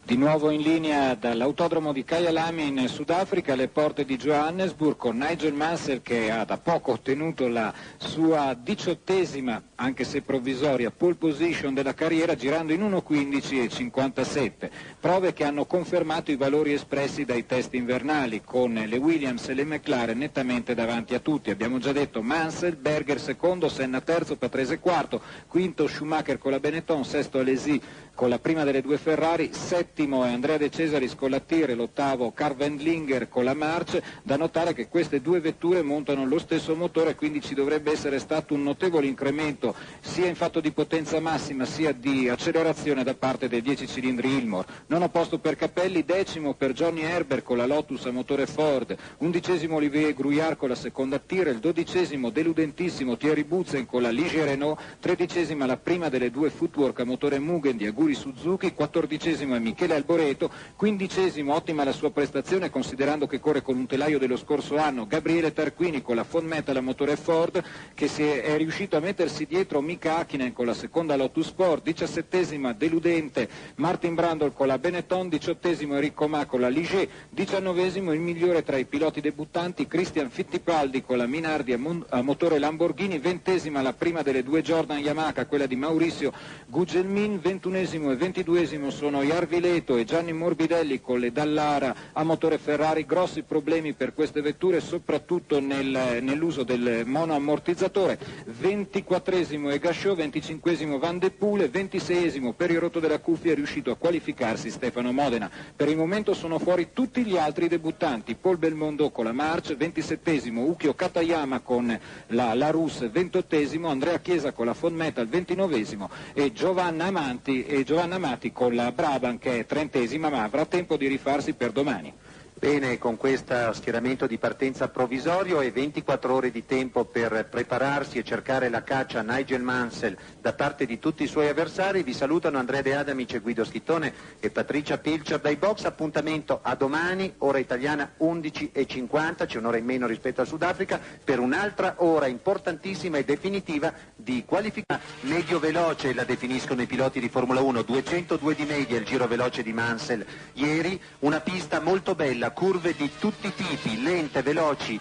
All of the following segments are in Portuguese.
Di nuovo in linea dall'autodromo di Kyalami in Sudafrica, alle porte di Johannesburg, con Nigel Mansell che ha da poco ottenuto la sua 18ª, anche se provvisoria, pole position della carriera, girando in 1.15.57. Prove che hanno confermato i valori espressi dai test invernali, con le Williams e le McLaren nettamente davanti a tutti. Abbiamo già detto Mansell, Berger secondo, Senna terzo, Patrese quarto, quinto Schumacher con la Benetton, sesto Alesi con la prima delle due Ferrari, settimo è Andrea De Cesaris con la Tire, l'ottavo Karl Wendlinger con la March. Da notare che queste due vetture montano lo stesso motore, quindi ci dovrebbe essere stato un notevole incremento sia in fatto di potenza massima sia di accelerazione da parte dei 10 cilindri Ilmor. Nono posto per Capelli, decimo per Johnny Herbert con la Lotus a motore Ford, undicesimo Olivier Grouillard con la seconda Tire, il dodicesimo deludentissimo Thierry Butzen con la Ligier Renault, tredicesima la prima delle due Footwork a motore Mugen di Aguri Suzuki, quattordicesimo è Michele Alboreto, quindicesimo, ottima la sua prestazione considerando che corre con un telaio dello scorso anno, Gabriele Tarquini con la Fond Metal a motore Ford, che è riuscito a mettersi dietro Mika Hakkinen con la seconda Lotus Sport, diciassettesima deludente Martin Brundle con la Benetton, diciottesimo Enrico Ma con la Ligier, diciannovesimo il migliore tra i piloti debuttanti Christian Fittipaldi con la Minardi a motore Lamborghini, ventesima la prima delle due Jordan Yamaha, quella di Mauricio Gugelmin, ventunesimo e ventiduesimo sono Jarvi Leto e Gianni Morbidelli con le Dallara a motore Ferrari. Grossi problemi per queste vetture soprattutto nell'uso del monoammortizzatore. Ventiquattresimo è Gachot, venticinquesimo Van de Poel, ventiseiesimo per il rotto della cuffia è riuscito a qualificarsi Stefano Modena. Per il momento sono fuori tutti gli altri debuttanti: Paul Belmondo con la March, ventisettesimo Ukio Katayama con la Rus, ventottesimo Andrea Chiesa con la Fond Metal, ventinovesimo e Giovanna Amati con la Brabham che è trentesima, ma avrà tempo di rifarsi per domani. Bene, con questo schieramento di partenza provvisorio e 24 ore di tempo per prepararsi e cercare la caccia a Nigel Mansell da parte di tutti i suoi avversari, vi salutano Andrea De Adamic e Guido Schittone e Patricia Pilcher dai box. Appuntamento a domani, ora italiana 11:50, c'è un'ora in meno rispetto al Sudafrica, per un'altra ora importantissima e definitiva di qualifica medio veloce, la definiscono i piloti di Formula 1, 202 di media il giro veloce di Mansell. Ieri una pista molto bella, curve di tutti i tipi, lente, veloci,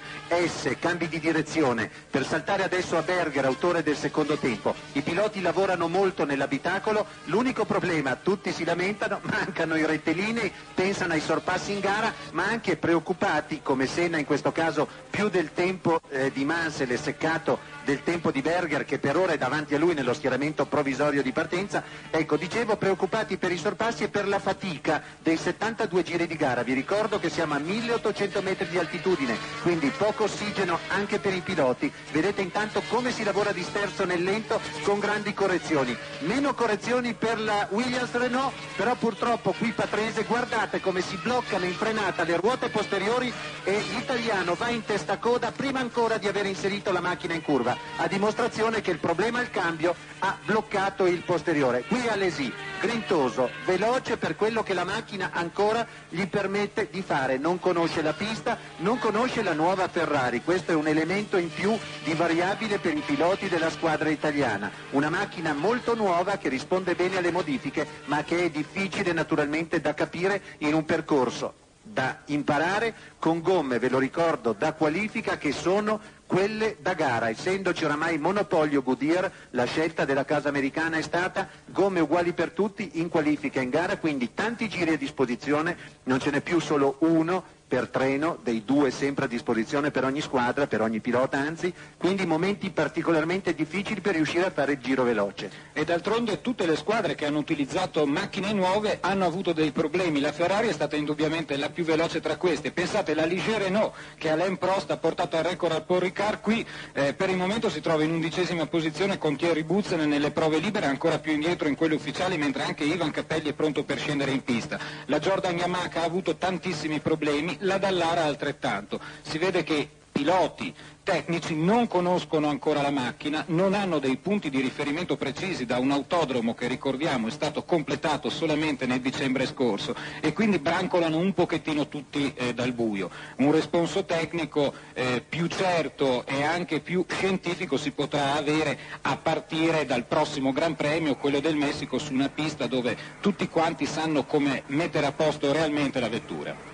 cambi di direzione, per saltare adesso a Berger, autore del secondo tempo. I piloti lavorano molto nell'abitacolo, l'unico problema, tutti si lamentano, mancano i rettilinei, pensano ai sorpassi in gara, ma anche preoccupati, come Senna in questo caso, più del tempo di Mansell è seccato del tempo di Berger, che per ora è davanti a lui nello schieramento provvisorio di partenza. Ecco, dicevo, preoccupati per i sorpassi e per la fatica dei 72 giri di gara. Vi ricordo che siamo a 1800 metri di altitudine, quindi poco ossigeno anche per i piloti. Vedete intanto come si lavora di sterzo nel lento con grandi correzioni. Meno correzioni per la Williams Renault, però purtroppo qui Patrese, guardate come si bloccano in frenata le ruote posteriori e l'italiano va in testa coda prima ancora di aver inserito la macchina in curva, a dimostrazione che il problema al cambio ha bloccato il posteriore. Qui Alesi, grintoso, veloce per quello che la macchina ancora gli permette di fare, non conosce la pista, non conosce la nuova Ferrari, questo è un elemento in più di variabile per i piloti della squadra italiana. Una macchina molto nuova che risponde bene alle modifiche, ma che è difficile naturalmente da capire in un percorso da imparare con gomme, ve lo ricordo, da qualifica, che sono quelle da gara. Essendoci oramai monopolio Goodyear, la scelta della casa americana è stata gomme uguali per tutti in qualifica e in gara, quindi tanti giri a disposizione, non ce n'è più solo uno per treno, dei due sempre a disposizione per ogni squadra, per ogni pilota anzi, quindi momenti particolarmente difficili per riuscire a fare il giro veloce. E d'altronde tutte le squadre che hanno utilizzato macchine nuove hanno avuto dei problemi. La Ferrari è stata indubbiamente la più veloce tra queste. Pensate, la Ligier Renault, che all'Alain Prost ha portato al record al Paul Ricard, qui per il momento si trova in 11ª posizione con Thierry Butzen nelle prove libere, ancora più indietro in quelle ufficiali, mentre anche Ivan Capelli è pronto per scendere in pista. La Jordan Yamaha ha avuto tantissimi problemi, la Dallara altrettanto. Si vede che piloti tecnici non conoscono ancora la macchina, non hanno dei punti di riferimento precisi da un autodromo che, ricordiamo, è stato completato solamente nel dicembre scorso, e quindi brancolano un pochettino tutti dal buio. Un responso tecnico più certo e anche più scientifico si potrà avere a partire dal prossimo Gran Premio, quello del Messico, su una pista dove tutti quanti sanno come mettere a posto realmente la vettura.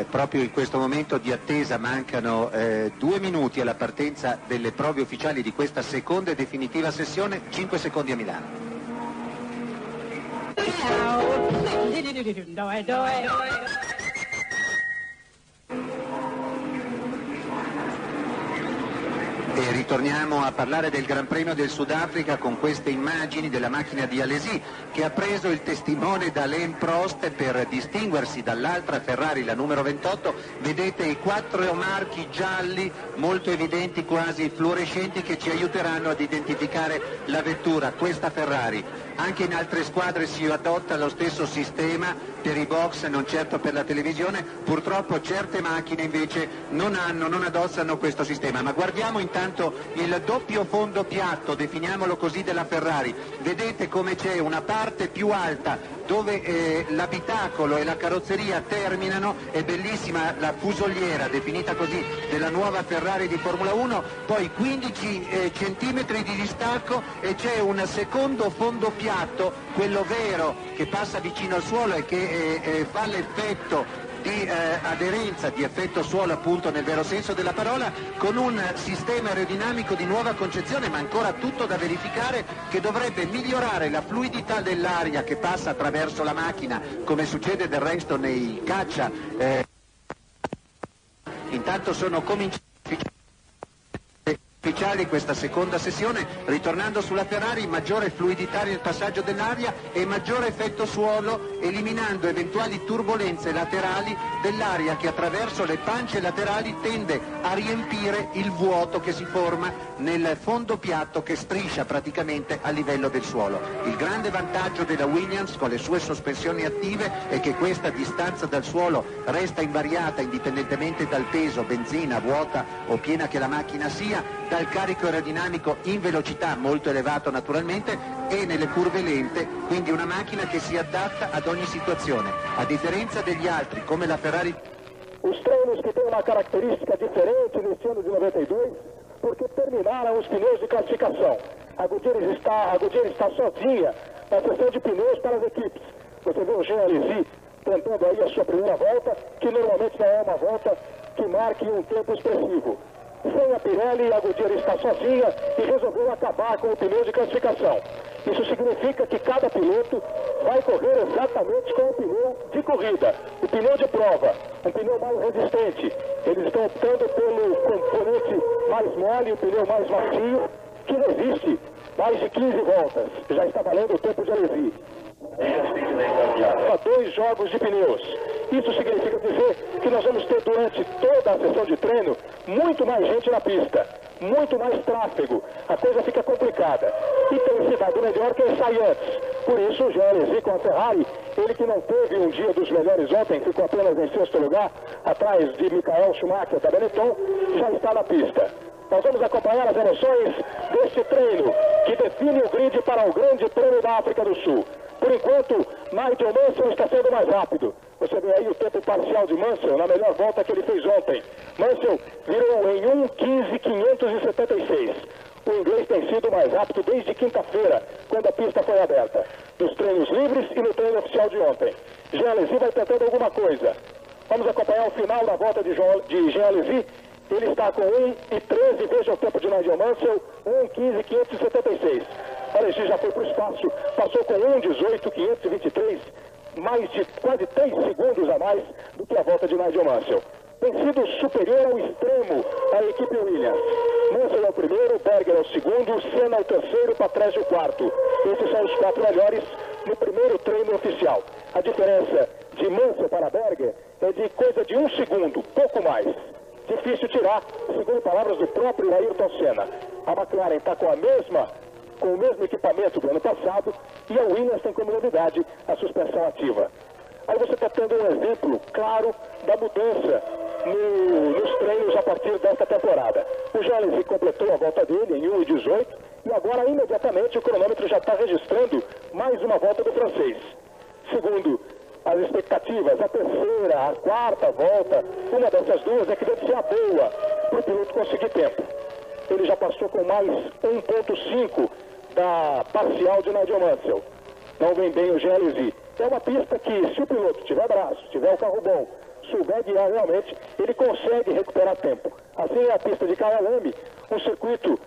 Proprio in questo momento di attesa mancano 2 minuti alla partenza delle prove ufficiali di questa seconda e definitiva sessione. 5 secondi a Milano. E ritorniamo a parlare del Gran Premio del Sudafrica con queste immagini della macchina di Alesi, che ha preso il testimone da Alain Prost per distinguersi dall'altra Ferrari, la numero 28. Vedete i 4 marchi gialli molto evidenti, quasi fluorescenti, che ci aiuteranno ad identificare la vettura, questa Ferrari. Anche in altre squadre si adotta lo stesso sistema per i box, non certo per la televisione. Purtroppo certe macchine invece non adossano questo sistema. Ma guardiamo intanto il doppio fondo piatto, definiamolo così, della Ferrari. Vedete come c'è una parte più alta dove l'abitacolo e la carrozzeria terminano, è bellissima la fusoliera, definita così, della nuova Ferrari di Formula 1, poi 15 centimetri di distacco e c'è un secondo fondo piatto, quello vero, che passa vicino al suolo e che fa l'effetto di aderenza, di effetto suolo appunto nel vero senso della parola, con un sistema aerodinamico di nuova concezione, ma ancora tutto da verificare, che dovrebbe migliorare la fluidità dell'aria che passa attraverso la macchina, come succede del resto nei caccia. Intanto sono cominciati ufficiali questa seconda sessione, ritornando sulla Ferrari, maggiore fluidità nel passaggio dell'aria e maggiore effetto suolo, eliminando eventuali turbolenze laterali dell'aria che attraverso le pance laterali tende a riempire il vuoto che si forma nel fondo piatto che striscia praticamente a livello del suolo. Il grande vantaggio della Williams con le sue sospensioni attive è che questa distanza dal suolo resta invariata indipendentemente dal peso, benzina, vuota o piena che la macchina sia, dal carico aerodinamico in velocità molto elevato naturalmente e nelle curve lente, quindi una macchina che si adatta ad ogni situazione, a differenza degli altri come la Ferrari. Os treinos que têm uma característica diferente neste ano de 92, porque terminaram os pneus de classificação. A Goodyear está sozinha na seção de pneus para as equipes. Você vê o Jean Alesi tentando aí a sua primeira volta, que normalmente não é uma volta que marque um tempo expressivo. Sem a Pirelli, a Goodyear está sozinha e resolveu acabar com o pneu de classificação. Isso significa que cada piloto vai correr exatamente com o pneu de corrida, o pneu de prova, um pneu mais resistente. Eles estão optando pelo componente mais mole, o pneu mais macio, que resiste mais de 15 voltas. Já está valendo o tempo de Alesi. Há 2 jogos de pneus. Isso significa dizer que nós vamos ter durante toda a sessão de treino muito mais gente na pista, muito mais tráfego. A coisa fica complicada. E tem se dado melhor quem sai antes. Por isso o Jean Alesi com a Ferrari, ele que não teve um dia dos melhores ontem, ficou apenas em 6º lugar, atrás de Michael Schumacher da Benetton, já está na pista. Nós vamos acompanhar as emoções deste treino, que define o grid para o Grande Prêmio da África do Sul. Por enquanto, Nigel Mansell está sendo mais rápido. Você vê aí o tempo parcial de Mansell na melhor volta que ele fez ontem. Mansell virou em 1:15.576. O inglês tem sido mais rápido desde quinta-feira, quando a pista foi aberta. Nos treinos livres e no treino oficial de ontem. Jean Alesi vai tentando alguma coisa. Vamos acompanhar o final da volta de Jean Alesi. Ele está com 1:13, veja o tempo de Nigel Mansell, 1:15.576. Alesi já foi para o espaço, passou com 1:18.523, mais de quase 3 segundos a mais do que a volta de Nigel Mansell. Tem sido superior ao extremo a equipe Williams. Mansell é o primeiro, Berger é o segundo, Senna é o terceiro, Patrese o quarto. Esses são os 4 melhores no primeiro treino oficial. A diferença de Mansell para Berger é de coisa de 1 segundo, pouco mais. Difícil tirar, segundo palavras do próprio Ayrton Senna. A McLaren está com o mesmo equipamento do ano passado e a Williams tem como novidade a suspensão ativa. Aí você está tendo um exemplo claro da mudança nos treinos a partir desta temporada. O Gélizy completou a volta dele em 1:18 e agora imediatamente o cronômetro já está registrando mais uma volta do francês. Segundo as expectativas, a terceira, a quarta volta, uma dessas duas é que deve ser a boa para o piloto conseguir tempo. Ele já passou com mais 1.5 da parcial de Nigel Mansell. Não vem bem o Gélizy. É uma pista que, se o piloto tiver braço, tiver o carro bom, souber guiar realmente, ele consegue recuperar tempo. Assim é a pista de Kyalami, um circuito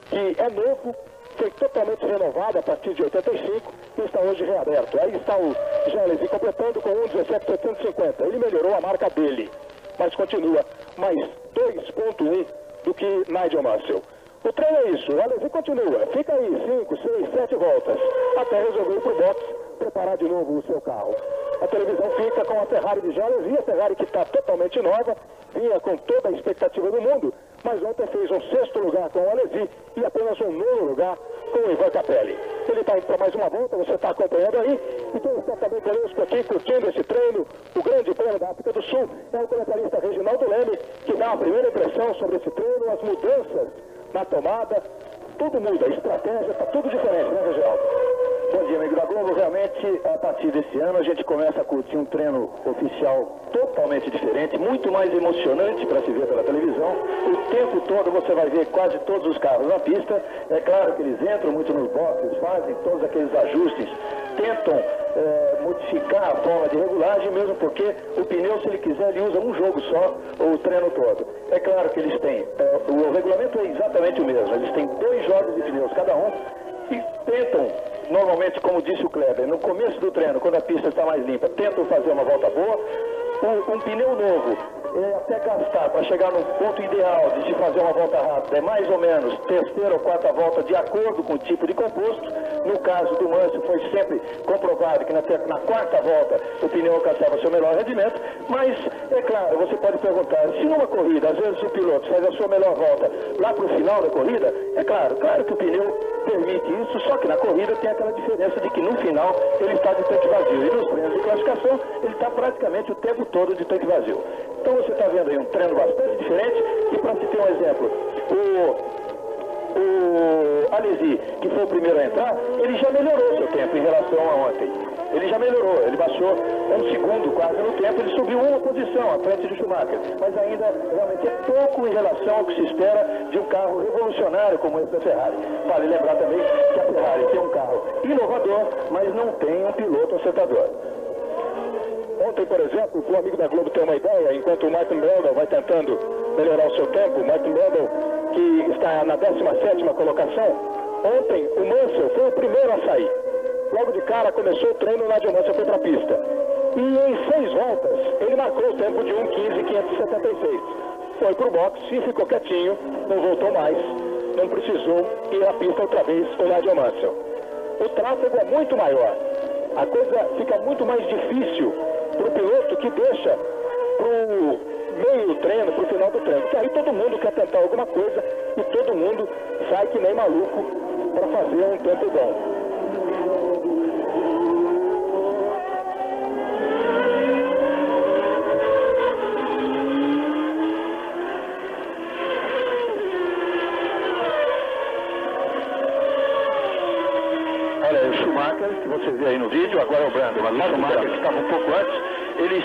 que é novo, foi totalmente renovado a partir de 85 e está hoje reaberto. Aí está o Gélizy completando com 1:17.750. Ele melhorou a marca dele, mas continua mais 2.1 do que Nigel Mansell. O treino é isso, o Alesi continua, fica aí 5, 6, 7 voltas, até resolver ir para o box, preparar de novo o seu carro. A televisão fica com a Ferrari de Gélizy, a Ferrari que está totalmente nova, vinha com toda a expectativa do mundo, mas ontem fez um 6º lugar com o Alesi e apenas um 9º lugar com o Ivan Capelli. Ele está indo para mais uma volta, você está acompanhando aí, e quem está também conosco aqui curtindo esse treino, o Grande Prêmio da África do Sul, é o comentarista Reginaldo Leme, que dá a primeira impressão sobre esse treino, as mudanças na tomada, tudo muda, a estratégia está tudo diferente, né, Reginaldo? Bom dia, amigo da Globo. Realmente, a partir desse ano, a gente começa a curtir um treino oficial totalmente diferente, muito mais emocionante para se ver pela televisão. O tempo todo você vai ver quase todos os carros na pista. É claro que eles entram muito nos boxes, fazem todos aqueles ajustes, tentam modificar a forma de regulagem, mesmo porque o pneu, se ele quiser, ele usa um jogo só o treino todo. É claro que eles têm, o regulamento é exatamente o mesmo, eles têm 2 jogos de pneus cada um e tentam, normalmente, como disse o Kleber, no começo do treino, quando a pista está mais limpa, tentam fazer uma volta boa. Um pneu novo, até gastar para chegar no ponto ideal de se fazer uma volta rápida, é mais ou menos 3ª ou 4ª volta de acordo com o tipo de composto. No caso do Mansell, foi sempre comprovado que na 4ª volta o pneu alcançava seu melhor rendimento, mas é claro, você pode perguntar, se numa corrida, às vezes o piloto faz a sua melhor volta lá para o final da corrida, é claro que o pneu permite isso, só que na corrida tem aquela diferença de que no final ele está de tanque vazio, e nos treinos de classificação ele está praticamente o tempo todo de tanque vazio. Então você está vendo aí um treino bastante diferente, e para se ter um exemplo, o Alesi, que foi o primeiro a entrar, ele já melhorou seu tempo em relação a ontem. Ele já melhorou, ele baixou 1 segundo quase no tempo, ele subiu 1 posição à frente de Schumacher, mas ainda realmente é pouco em relação ao que se espera de um carro revolucionário como esse da Ferrari. Vale lembrar também que a Ferrari tem um carro inovador, mas não tem um piloto acertador. Ontem, por exemplo, o amigo da Globo tem uma ideia, enquanto o Martin Brundle vai tentando melhorar o seu tempo, o Martin Brundle, que está na 17ª colocação, ontem o Mansell foi o primeiro a sair. Logo de cara começou o treino, o Nigel Mansell foi para a pista. E em 6 voltas, ele marcou o tempo de 1:15.576. Foi para o box e ficou quietinho, não voltou mais, não precisou ir à pista outra vez o Nigel Mansell. O tráfego é muito maior, a coisa fica muito mais difícil para o piloto que deixa para o meio do treino, para o final do treino. Porque aí todo mundo quer tentar alguma coisa e todo mundo sai que nem maluco para fazer um tempo bom. Olha, o Schumacher, que você vê aí no vídeo, agora é o Brundle, mas o Schumacher, que estava um pouco antes, ele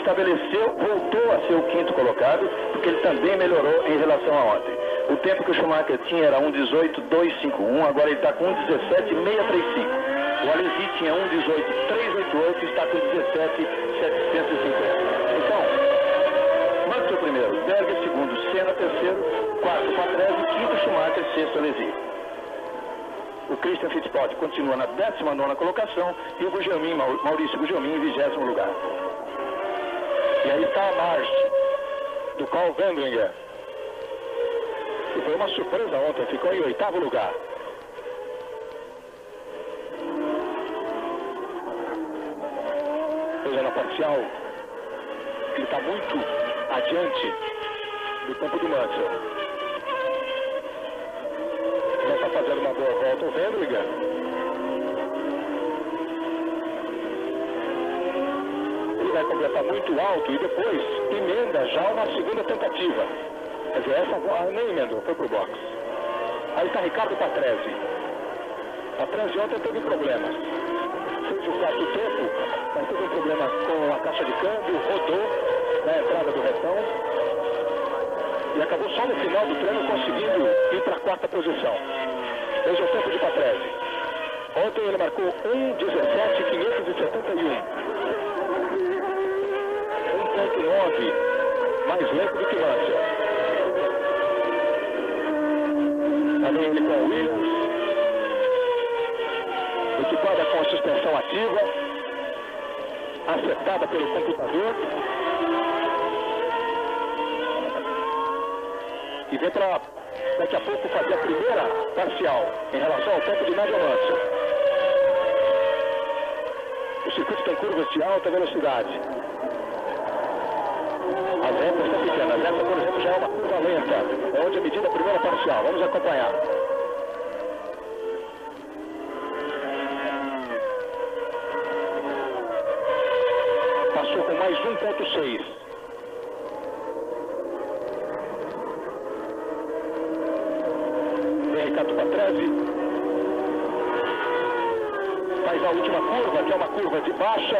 voltou a ser o 5º colocado, porque ele também melhorou em relação a ontem. O tempo que o Schumacher tinha era 1:18.251, agora ele está com 1:17.635. O Alesi tinha 1:18.388 e está com 17.750. Então, Mansell primeiro, Berger segundo, Senna terceiro, quarto Patrese, quinto Schumacher, sexto Alesi. O Christian Fittipaldi continua na 19ª colocação e o Gugelmin, Maurício Gugelmin, em 20º lugar. E aí está a marcha do Carl Wendlinger, que foi uma surpresa ontem, ficou em 8º lugar. Pois é, na parcial, ele está muito adiante do campo do Mansell. Já está fazendo uma boa volta o Wendlinger. Ele vai vai completar muito alto e depois emenda já uma segunda tentativa. Quer dizer, essa nem emendou, foi pro box. Aí está Ricardo Patrese. Patrese ontem teve problemas. Fez o quarto tempo, mas teve um problema com a caixa de câmbio, rodou na entrada do retão e acabou só no final do treino conseguindo ir para a quarta posição. Esse é o tempo de Patrese. Ontem ele marcou 1:17.571. 1.9 mais lento do que Mansell. Também ele com o Williams. Equipada com a suspensão ativa. Acertada pelo computador. E vem para daqui a pouco fazer a primeira parcial em relação ao tempo de Nigel Mansell. O circuito tem curvas de alta velocidade. As retas são pequenas. Essa, por exemplo, já é uma curva lenta, onde é medida a primeira parcial. Vamos acompanhar. Passou com mais 1.6. Ricardo Patrese faz a última curva, que é uma curva de baixa,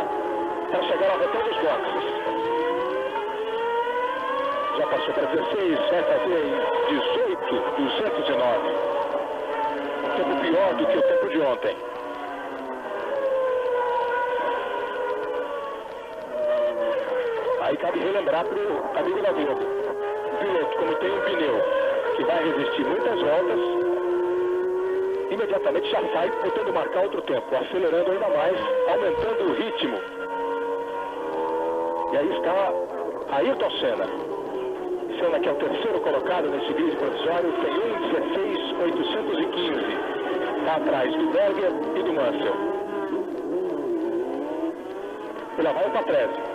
para chegar ao retão dos boxes. Já passou para 16, vai fazer em 18.209. Um tempo pior do que o tempo de ontem. Aí cabe relembrar para o amigo da Globo. O piloto, como tem um pneu que vai resistir muitas voltas, imediatamente já sai podendo marcar outro tempo, acelerando ainda mais, aumentando o ritmo. E aí está Ayrton Senna. Senna, que é o terceiro colocado nesse grid provisório, tem 1:16.815. Está atrás do Berger e do Mansell. E lá vai o Patrese.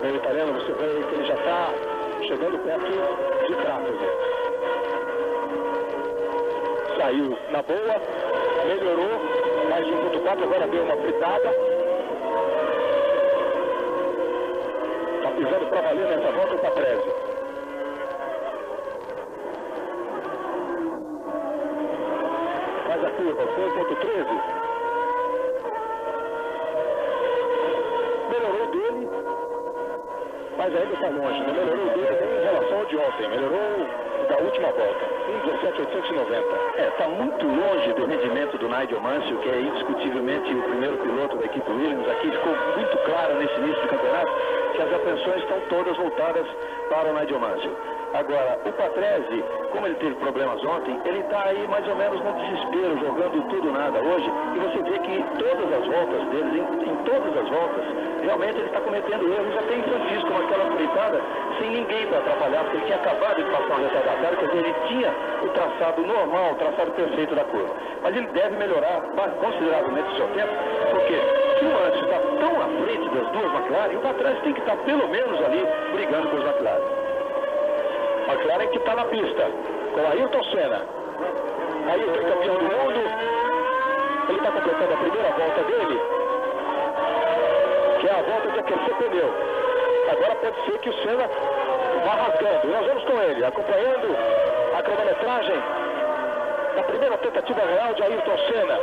O italiano, você vê que ele já está chegando perto de Trafalgar. Saiu na boa, melhorou, mais 1.4, agora deu uma fritada. Está pisando para valer nessa volta o Patrese. Faz a curva, 1.13. Melhorou dele, mas ainda está longe. Não melhorou dele nem em relação ao de ontem, melhorou da última volta, 1:17.890. Está muito longe do rendimento do Nigel Mansell, que é indiscutivelmente o primeiro piloto da equipe Williams. Aqui ficou muito claro nesse início do campeonato que as atenções estão todas voltadas para o Nigel Mansell. Agora, o Patrese, como ele teve problemas ontem, ele está aí mais ou menos no desespero, jogando tudo nada hoje, e você vê que todas as voltas dele, em todas as voltas, realmente ele está cometendo erros, até em San Francisco, com aquela freitada, sem ninguém para atrapalhar, porque ele tinha acabado de passar um retardatário, quer dizer, ele tinha o traçado normal, o traçado perfeito da curva. Mas ele deve melhorar consideravelmente o seu tempo, porque se o Mansell está tão à frente das duas McLaren, o Patrese tem que estar pelo menos ali brigando com os McLaren. McLaren que está na pista, com Ayrton Senna. Ayrton, campeão do mundo. Ele está completando a primeira volta dele, que é a volta de aquecer pneu. Agora pode ser que o Senna vá rasgando. Nós vamos com ele, acompanhando a cronometragem da primeira tentativa real de Ayrton Senna,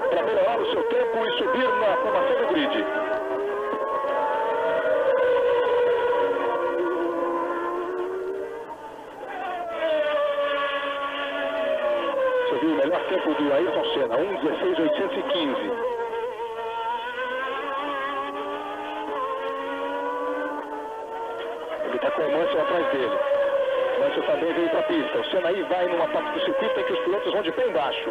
para melhorar o seu tempo e subir na formação do grid. O melhor tempo do Ayrton Senna, 1:16.815. Ele está com o Mansell atrás dele. O Mansell também veio para a pista. O Senna aí vai numa parte do circuito em que os pilotos vão de pé embaixo.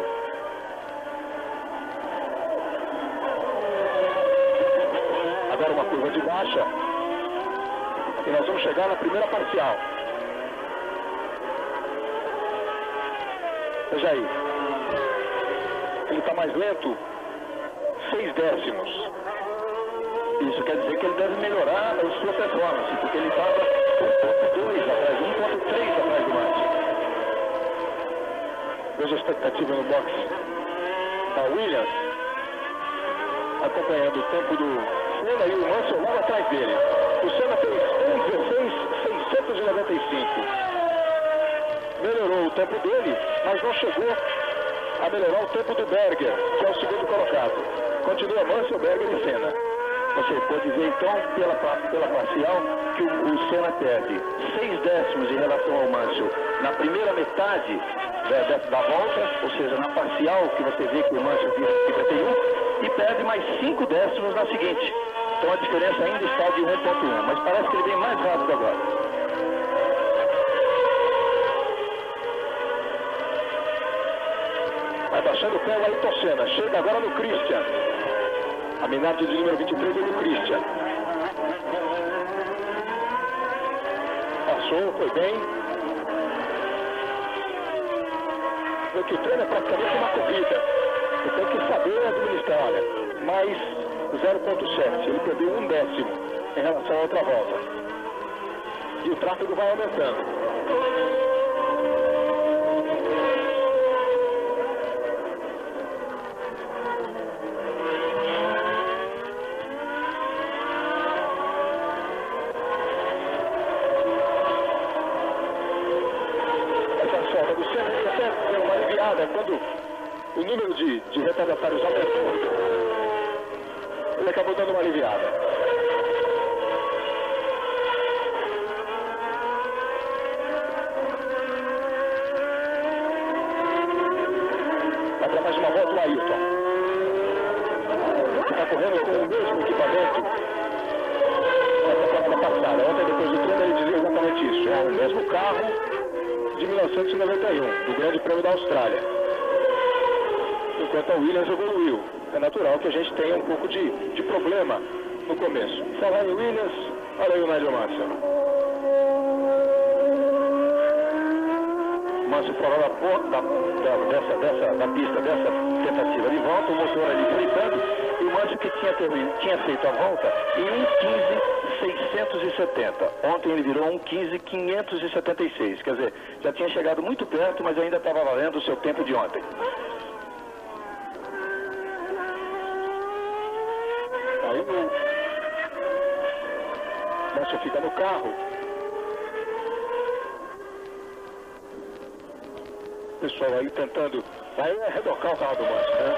Agora uma curva de baixa. E nós vamos chegar na primeira parcial. Veja aí. Ele está mais lento, 6 décimos. Isso quer dizer que ele deve melhorar a sua performance, porque ele estava 1.2 atrás, 1.3 atrás do Mansell. Veja a expectativa no box da Williams, acompanhando o tempo do Senna e o Mansell logo atrás dele. O Senna fez 1:16.695. Melhorou o tempo dele, mas não chegou a melhorar o tempo do Berger, que é o segundo colocado. Continua Mansell, Berger e Senna. Você pode ver então pela parcial que o Senna perde 6 décimos em relação ao Mansell na primeira metade da volta, ou seja, na parcial que você vê que o Mansell vira 51, e perde mais 5 décimos na seguinte. Então a diferença ainda está de 1.1, mas parece que ele vem mais rápido agora. Vai baixando o pé o Ayrton Senna, chega agora no Christian. A Minardi de número 23 é do Christian. Passou, foi bem. Vê que o treino é praticamente uma corrida. Você tem que saber administrar, olha, mais 0.7. Ele perdeu 1 décimo em relação à outra volta. E o tráfego vai aumentando. Quando o número de retardatários aumentou, ele acabou dando uma aliviada. Vai para mais uma volta o Ayrton. Está correndo com o mesmo equipamento nessa temporada passada. Ontem, depois do treino, ele dizia exatamente isso. É o mesmo carro de 1991, do Grande Prêmio da Austrália. Enquanto a Williams evoluiu. É natural que a gente tenha um pouco de problema no começo. Falar em Williams, olha aí o Nigel Mansell. Mansell fora da pista, dessa tentativa de volta, o motor ali fritando, e o Mansell que tinha feito a volta em 1:15.670. Ontem ele virou 1:15.576. Quer dizer, já tinha chegado muito perto, mas ainda estava valendo o seu tempo de ontem. Aí o Mansell fica no carro. O pessoal aí tentando... Aí é rebocar o carro do Mansell, né?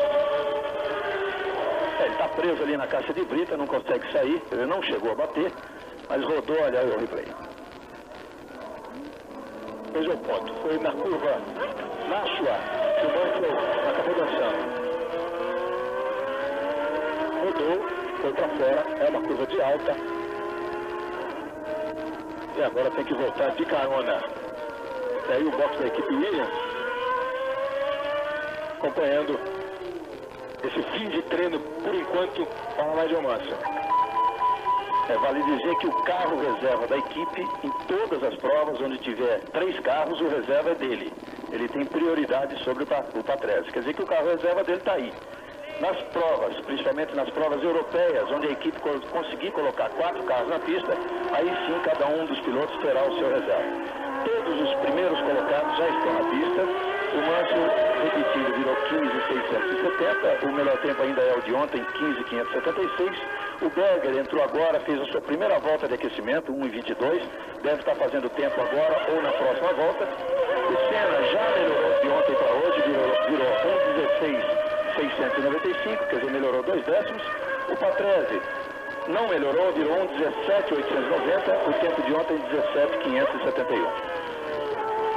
Ele está preso ali na caixa de brita, não consegue sair. Ele não chegou a bater, mas rodou, olha aí o replay. Veja o ponto. Foi na curva Nashua que o Mansell acabou dançando. Rodou, foi para fora, é uma curva de alta. E agora tem que voltar de carona. E aí o box da equipe Williams acompanhando esse fim de treino, por enquanto, para o Nigel Mansell. Vale dizer que o carro reserva da equipe, em todas as provas onde tiver 3 carros, o reserva é dele. Ele tem prioridade sobre o Patrese. Quer dizer que o carro reserva dele está aí. Nas provas, principalmente nas provas europeias, onde a equipe conseguir colocar 4 carros na pista, aí sim cada um dos pilotos terá o seu reserva. Todos os primeiros colocados já estão na pista. O Mansell, repetido, virou 15.670. O melhor tempo ainda é o de ontem, 15.576. O Berger entrou agora, fez a sua primeira volta de aquecimento, 1:22. Deve estar fazendo tempo agora ou na próxima volta. O Senna já melhorou de ontem para hoje, virou 1:16.695, quer dizer, melhorou 2 décimos. O Patrese não melhorou, virou 1:17.890. O tempo de ontem, 17.571.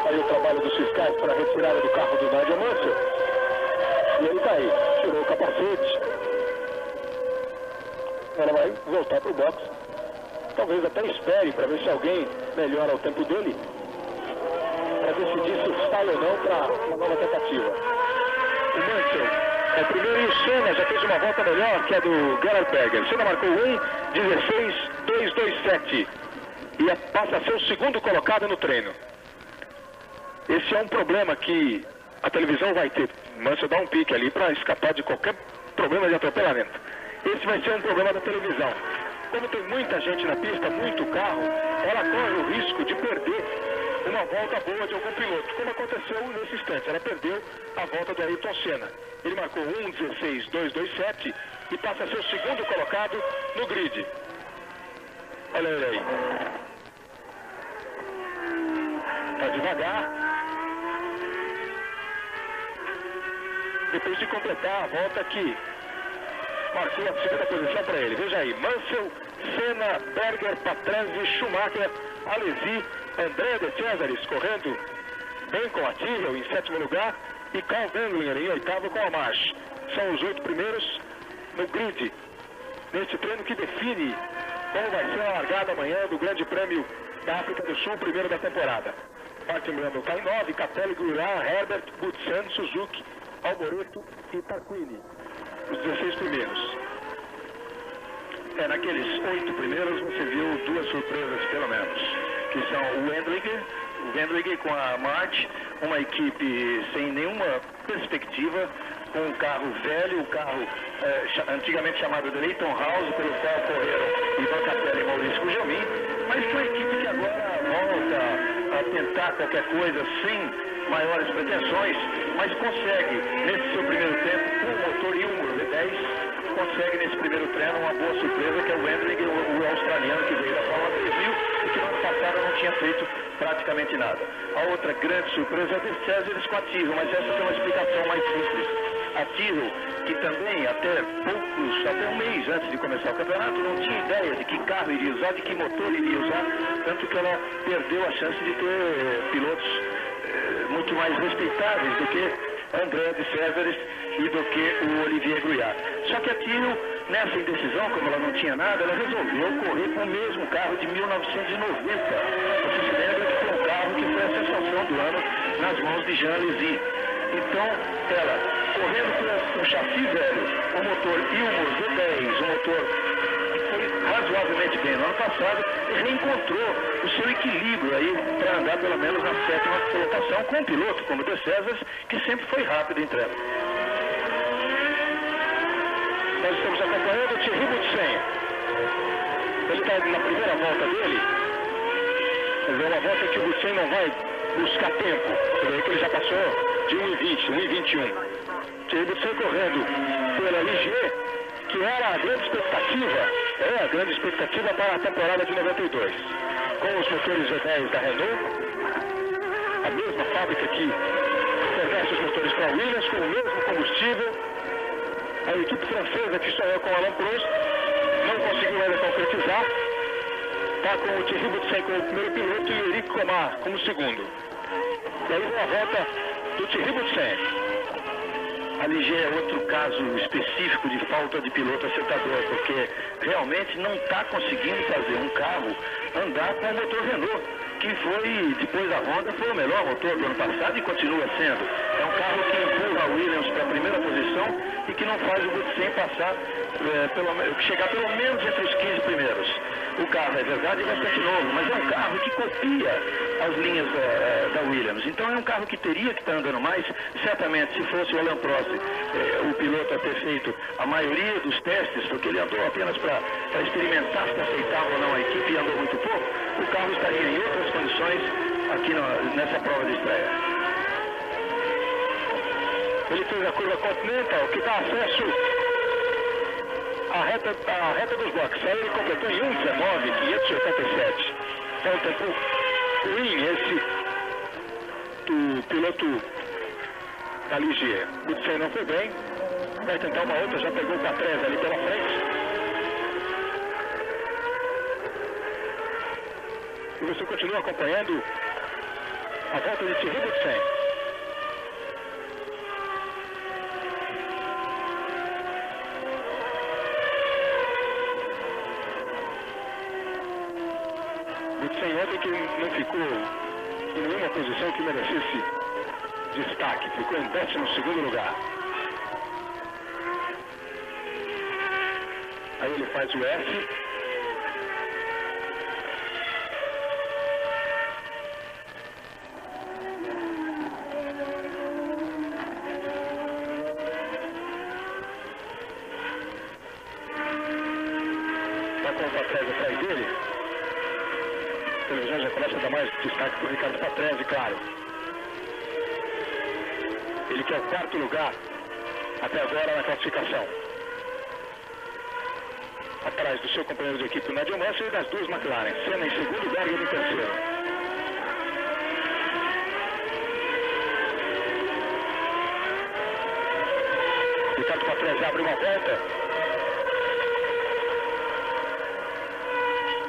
Aí o trabalho dos fiscais para a retirada do carro do Nigel Mansell. E ele está aí, tirou o capacete. Ela vai voltar para o box. Talvez até espere para ver se alguém melhora o tempo dele, para decidir se sai ou não para uma nova tentativa. O Mansell é o primeiro e o Senna já fez uma volta melhor que a do Gerhard Berger. O Senna marcou 1:16.227 e passa a ser o segundo colocado no treino. Esse é um problema que a televisão vai ter. O Mansell dá um pique ali para escapar de qualquer problema de atropelamento. Esse vai ser um problema da televisão. Como tem muita gente na pista, muito carro, ela corre o risco de perder uma volta boa de algum piloto, como aconteceu nesse instante. Ela perdeu a volta do Ayrton Senna. Ele marcou 1:16.227 e passa a ser o segundo colocado no grid. Olha ele aí. Está devagar. Depois de completar a volta que marcou a segunda posição para ele. Veja aí, Mansell, Senna, Berger, Patrese, Schumacher, Alesi, André de Cesaris correndo bem com a Tyrrell em 7º lugar e Carl Wendlinger em 8º com a March. São os 8 primeiros no grid, neste treino que define como vai ser a largada amanhã do Grande Prêmio da África do Sul, primeiro da temporada. Martin Brundle está em 9, Capelli, Guirar, Herbert, Butsen, Suzuki, Alboreto e Tarquini, os 16 primeiros. Naqueles 8 primeiros você viu 2 surpresas pelo menos, que são o Wendlinger com a March, uma equipe sem nenhuma perspectiva, com um carro velho, o carro antigamente chamado de Leighton House, pelo qual correram Ivan Capelli e Maurício Gugelmin, mas uma equipe que agora volta a tentar qualquer coisa sem maiores pretensões, mas consegue, nesse seu primeiro tempo, com o motor e um V10, consegue nesse primeiro treino uma boa surpresa, que é o Wendlinger, o australiano que veio da Fórmula 3000 e que no ano passado não tinha feito praticamente nada. A outra grande surpresa é a de Cesaris com a Tyrrell, mas essa tem uma explicação mais simples. A Tyrrell, que também até um mês antes de começar o campeonato, não tinha ideia de que carro iria usar, de que motor iria usar, tanto que ela perdeu a chance de ter pilotos muito mais respeitáveis do que André de Cesaris e do que o Olivier Grouillard. Só que a Tyrrell, nessa indecisão, como ela não tinha nada, ela resolveu correr com o mesmo carro de 1990. Você se lembra que foi um carro que foi a sensação do ano nas mãos de Jean Alesi. Então, ela, correndo com o chassi velho, o motor Ilmor V10, um motor que foi razoavelmente bem no ano passado, reencontrou o seu equilíbrio aí para andar pelo menos na 7ª colocação com um piloto como o De Cesaris, que sempre foi rápido em treino. Nós estamos acompanhando o Thierry Boutsen. Ele está na primeira volta dele. É uma volta que o Boutsen não vai buscar tempo. Você vê que ele já passou de 1:20, 1:21. Thierry Boutsen correndo pela Ligier, que era a grande expectativa para a temporada de 92. Com os motores V10 da Renault, a mesma fábrica que fornece os motores para a Williams, com o mesmo combustível. A equipe francesa que sonhou com Alain Prost não conseguiu ainda concretizar. Está com o Thierry Boutsen como primeiro piloto e o Eric Comar como segundo. E aí uma volta do Thierry Boutsen. A Ligier é outro caso específico de falta de piloto acertador, porque realmente não está conseguindo fazer um carro andar com o motor Renault, que foi, depois da Honda, foi o melhor motor do ano passado e continua sendo. É um carro que empurra a Williams para a primeira posição e que não faz o Boutsen passar, chegar pelo menos entre os 15 primeiros. O carro, é verdade, é bastante novo, mas é um carro que copia as linhas da Williams. Então é um carro que teria que estar andando mais. Certamente, se fosse o Alain Prost, o piloto a ter feito a maioria dos testes, porque ele andou apenas para experimentar se aceitava ou não a equipe e andou muito pouco, o carro estaria em outras condições aqui nessa prova de estreia. Ele fez a curva Continental, que dá acesso à reta dos boxes. Aí ele completou em 1:19.587. É um tempo ruim esse do piloto da Ligier. O Boutsen não foi bem, vai tentar uma outra, já pegou o Patrese ali pela frente. E você continua acompanhando a volta de Thierry Boutsen. Boutsen ontem que não ficou em nenhuma posição que merecesse destaque, ficou em 12º lugar. Aí ele faz o F. Tá com o Patrese atrás dele. televisões já começa a dar mais destaque para o Ricardo Patrese, claro. Ele quer o 4º lugar até agora na classificação. Atrás do seu companheiro de equipe, o Nigel Mansell, e das duas McLaren. Senna em segundo, Berger em terceiro. Ricardo Patrese abre uma volta.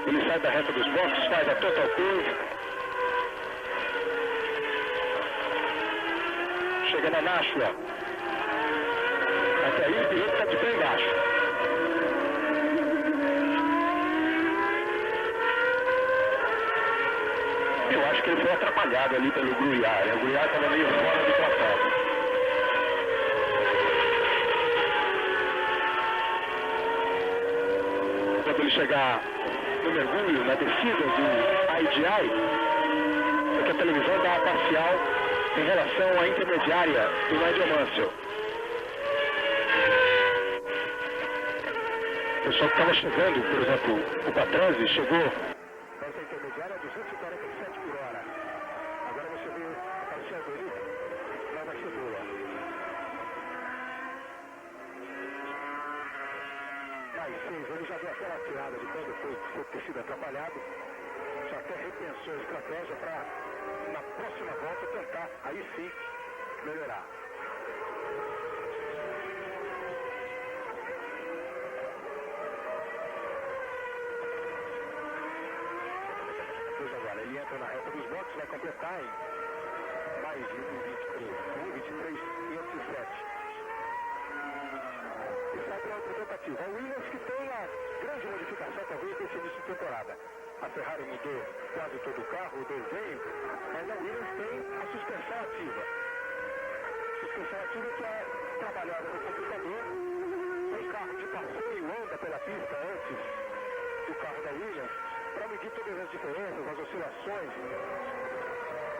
Ele sai da reta dos boxes, faz a total curve. Chega na Nashua. Até aí o piloto está de pé embaixo. Eu acho que ele foi atrapalhado ali pelo Gruyère. O Gruyère estava meio fora do tratado. Quando ele chegar no mergulho, na descida do IGI, é que a televisão dá uma parcial em relação à intermediária do Nigel Mansell. O pessoal que estava chegando, por exemplo, o Patrese chegou nessa intermediária a 247 por hora. Agora você vê a parcial dele, lá vai ser boa. Mais 6, ele já deu aquela tirada de pé depois de ter sido atrapalhado. Já até repensou a estratégia para, na próxima volta, tentar, aí sim, melhorar. Agora, ele entra na reta dos boxes, vai completar em mais de 1,23, 507. E sai para outra tentativa. A Williams que tem a grande modificação, talvez, desse início de temporada. A Ferrari mudou quase todo o carro, o desenho, mas a Williams tem a suspensão ativa. Suspensão ativa que é trabalhada no computador. Um carro de passeio anda pela pista antes do carro da Williams, para medir todas as diferenças, as oscilações,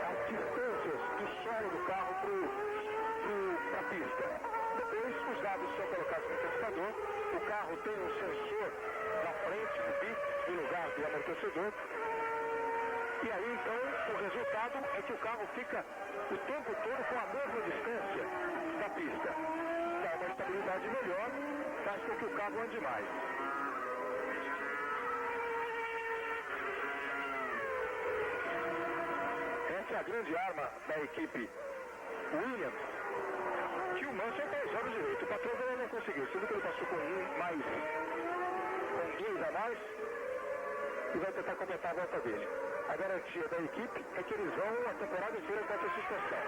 as distâncias do solo do carro para a pista. Depois, os dados são colocados no computador, o carro tem um sensor na frente do bico, no lugar do amortecedor, e aí, então, o resultado é que o carro fica o tempo todo com a mesma distância da pista. Dá uma estabilidade melhor, faz com que o carro ande mais. Essa é a grande arma da equipe Williams, que o Mansell está usando direito. O Patrese ele não conseguiu. Você viu que ele passou com dois a mais, e vai tentar completar a volta dele. A garantia da equipe é que eles vão a temporada inteira com essa suspensão.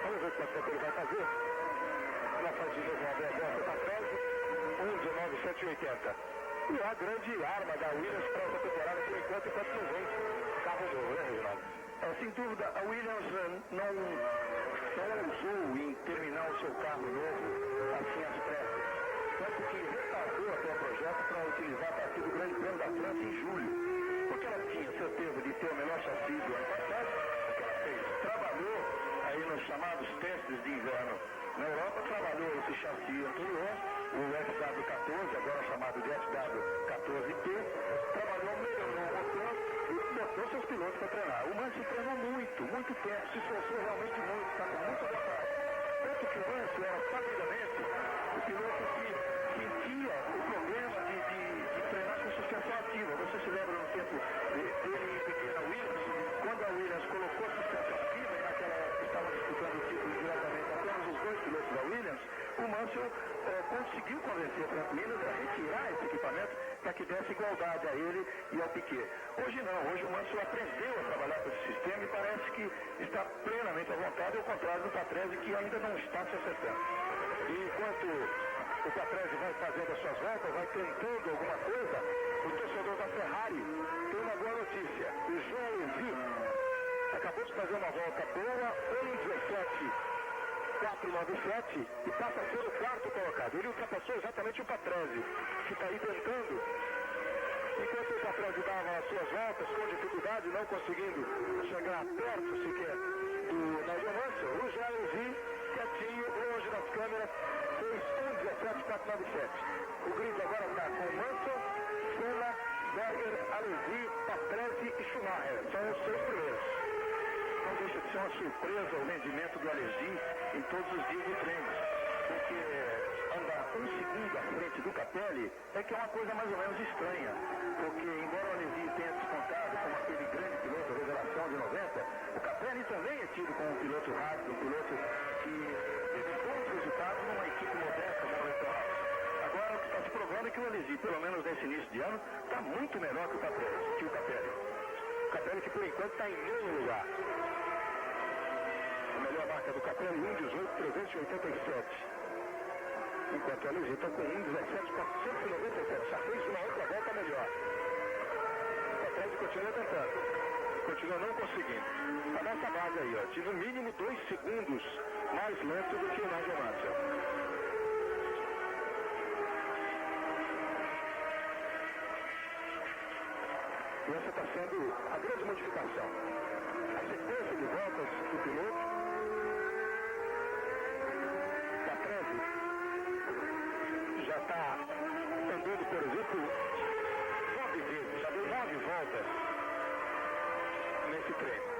Vamos ver quanto tempo ele vai fazer. Ela faz de novo uma boa volta para trás, 1,19,780. E a grande arma da Williams para essa temporada, por enquanto não vem carro novo, né, Reginaldo? Sem dúvida, a Williams não ousou em terminar o seu carro novo assim às pressas. Tanto que retardou até o projeto para utilizar a partir do Grande Prêmio da França em julho. Porque ela tinha certeza de ter o melhor chassi do ano passado, o que ela fez. Trabalhou aí nos chamados testes de inverno na Europa, trabalhou esse chassi anterior, o FW14, agora chamado de FW14P, trabalhou, melhorou o motor e botou seus pilotos para treinar. O Mansell treinou muito tempo, se esforçou realmente muito, está com muita vontade. Tanto que o Mansell era sabidamente o piloto que sentia o problema de treinar com suspensão ativa. Você se lembra no tempo dele em pequena Williams, quando a Williams colocou a suspensão ativa, e naquela época estava disputando o título diretamente apenas os dois pilotos da Williams, o Mansell conseguiu convencer a Williams a retirar esse equipamento para que desse igualdade a ele e ao Piquet. Hoje não, hoje o Mansell aprendeu a trabalhar com esse sistema e parece que está plenamente à vontade, ao contrário do Patrese, que ainda não está se acertando. E enquanto o Patrese vai fazendo as suas voltas, vai tentando alguma coisa, o torcedor da Ferrari tem uma boa notícia. O João Levy acabou de fazer uma volta boa, 1,17,497, e passa a ser o quarto colocado. Ele ultrapassou exatamente o Patrese, que está aí tentando. Enquanto o Patrese dava as suas voltas com dificuldade, não conseguindo chegar perto sequer do Nigel Mansell, o João Levy, quietinho, longe das câmeras, fez 1,17,497. O grid agora está com Mansell, Senna, Berger, Alesi, Patrese e Schumacher. São ser uma surpresa o rendimento do Alesi em todos os dias de treinos. Porque andar um segundo à frente do Capelli é que é uma coisa mais ou menos estranha. Porque embora o Alesi tenha descontado como aquele grande piloto, a revelação de 90, o Capelli também é tido como um piloto rápido, um piloto que teve bons resultados numa equipe modesta como o Electoral. Agora o que está se provando é que o Alesi, pelo menos nesse início de ano, está muito melhor que o Capelli. O Capelli que por enquanto está em nono lugar. A melhor marca do Capelli, 1,18,387. Enquanto o Alesi está com 1,17,497. Já fez uma outra volta melhor. O Capelli continua tentando. Continua não conseguindo. Está nessa base aí, ó. Tive no mínimo 2 segundos mais lento do que o Nigel Mansell. E essa está sendo a grande modificação. A sequência de voltas do piloto. Patrese já está andando, por exemplo, 9 vezes, já deu 9 voltas nesse treino.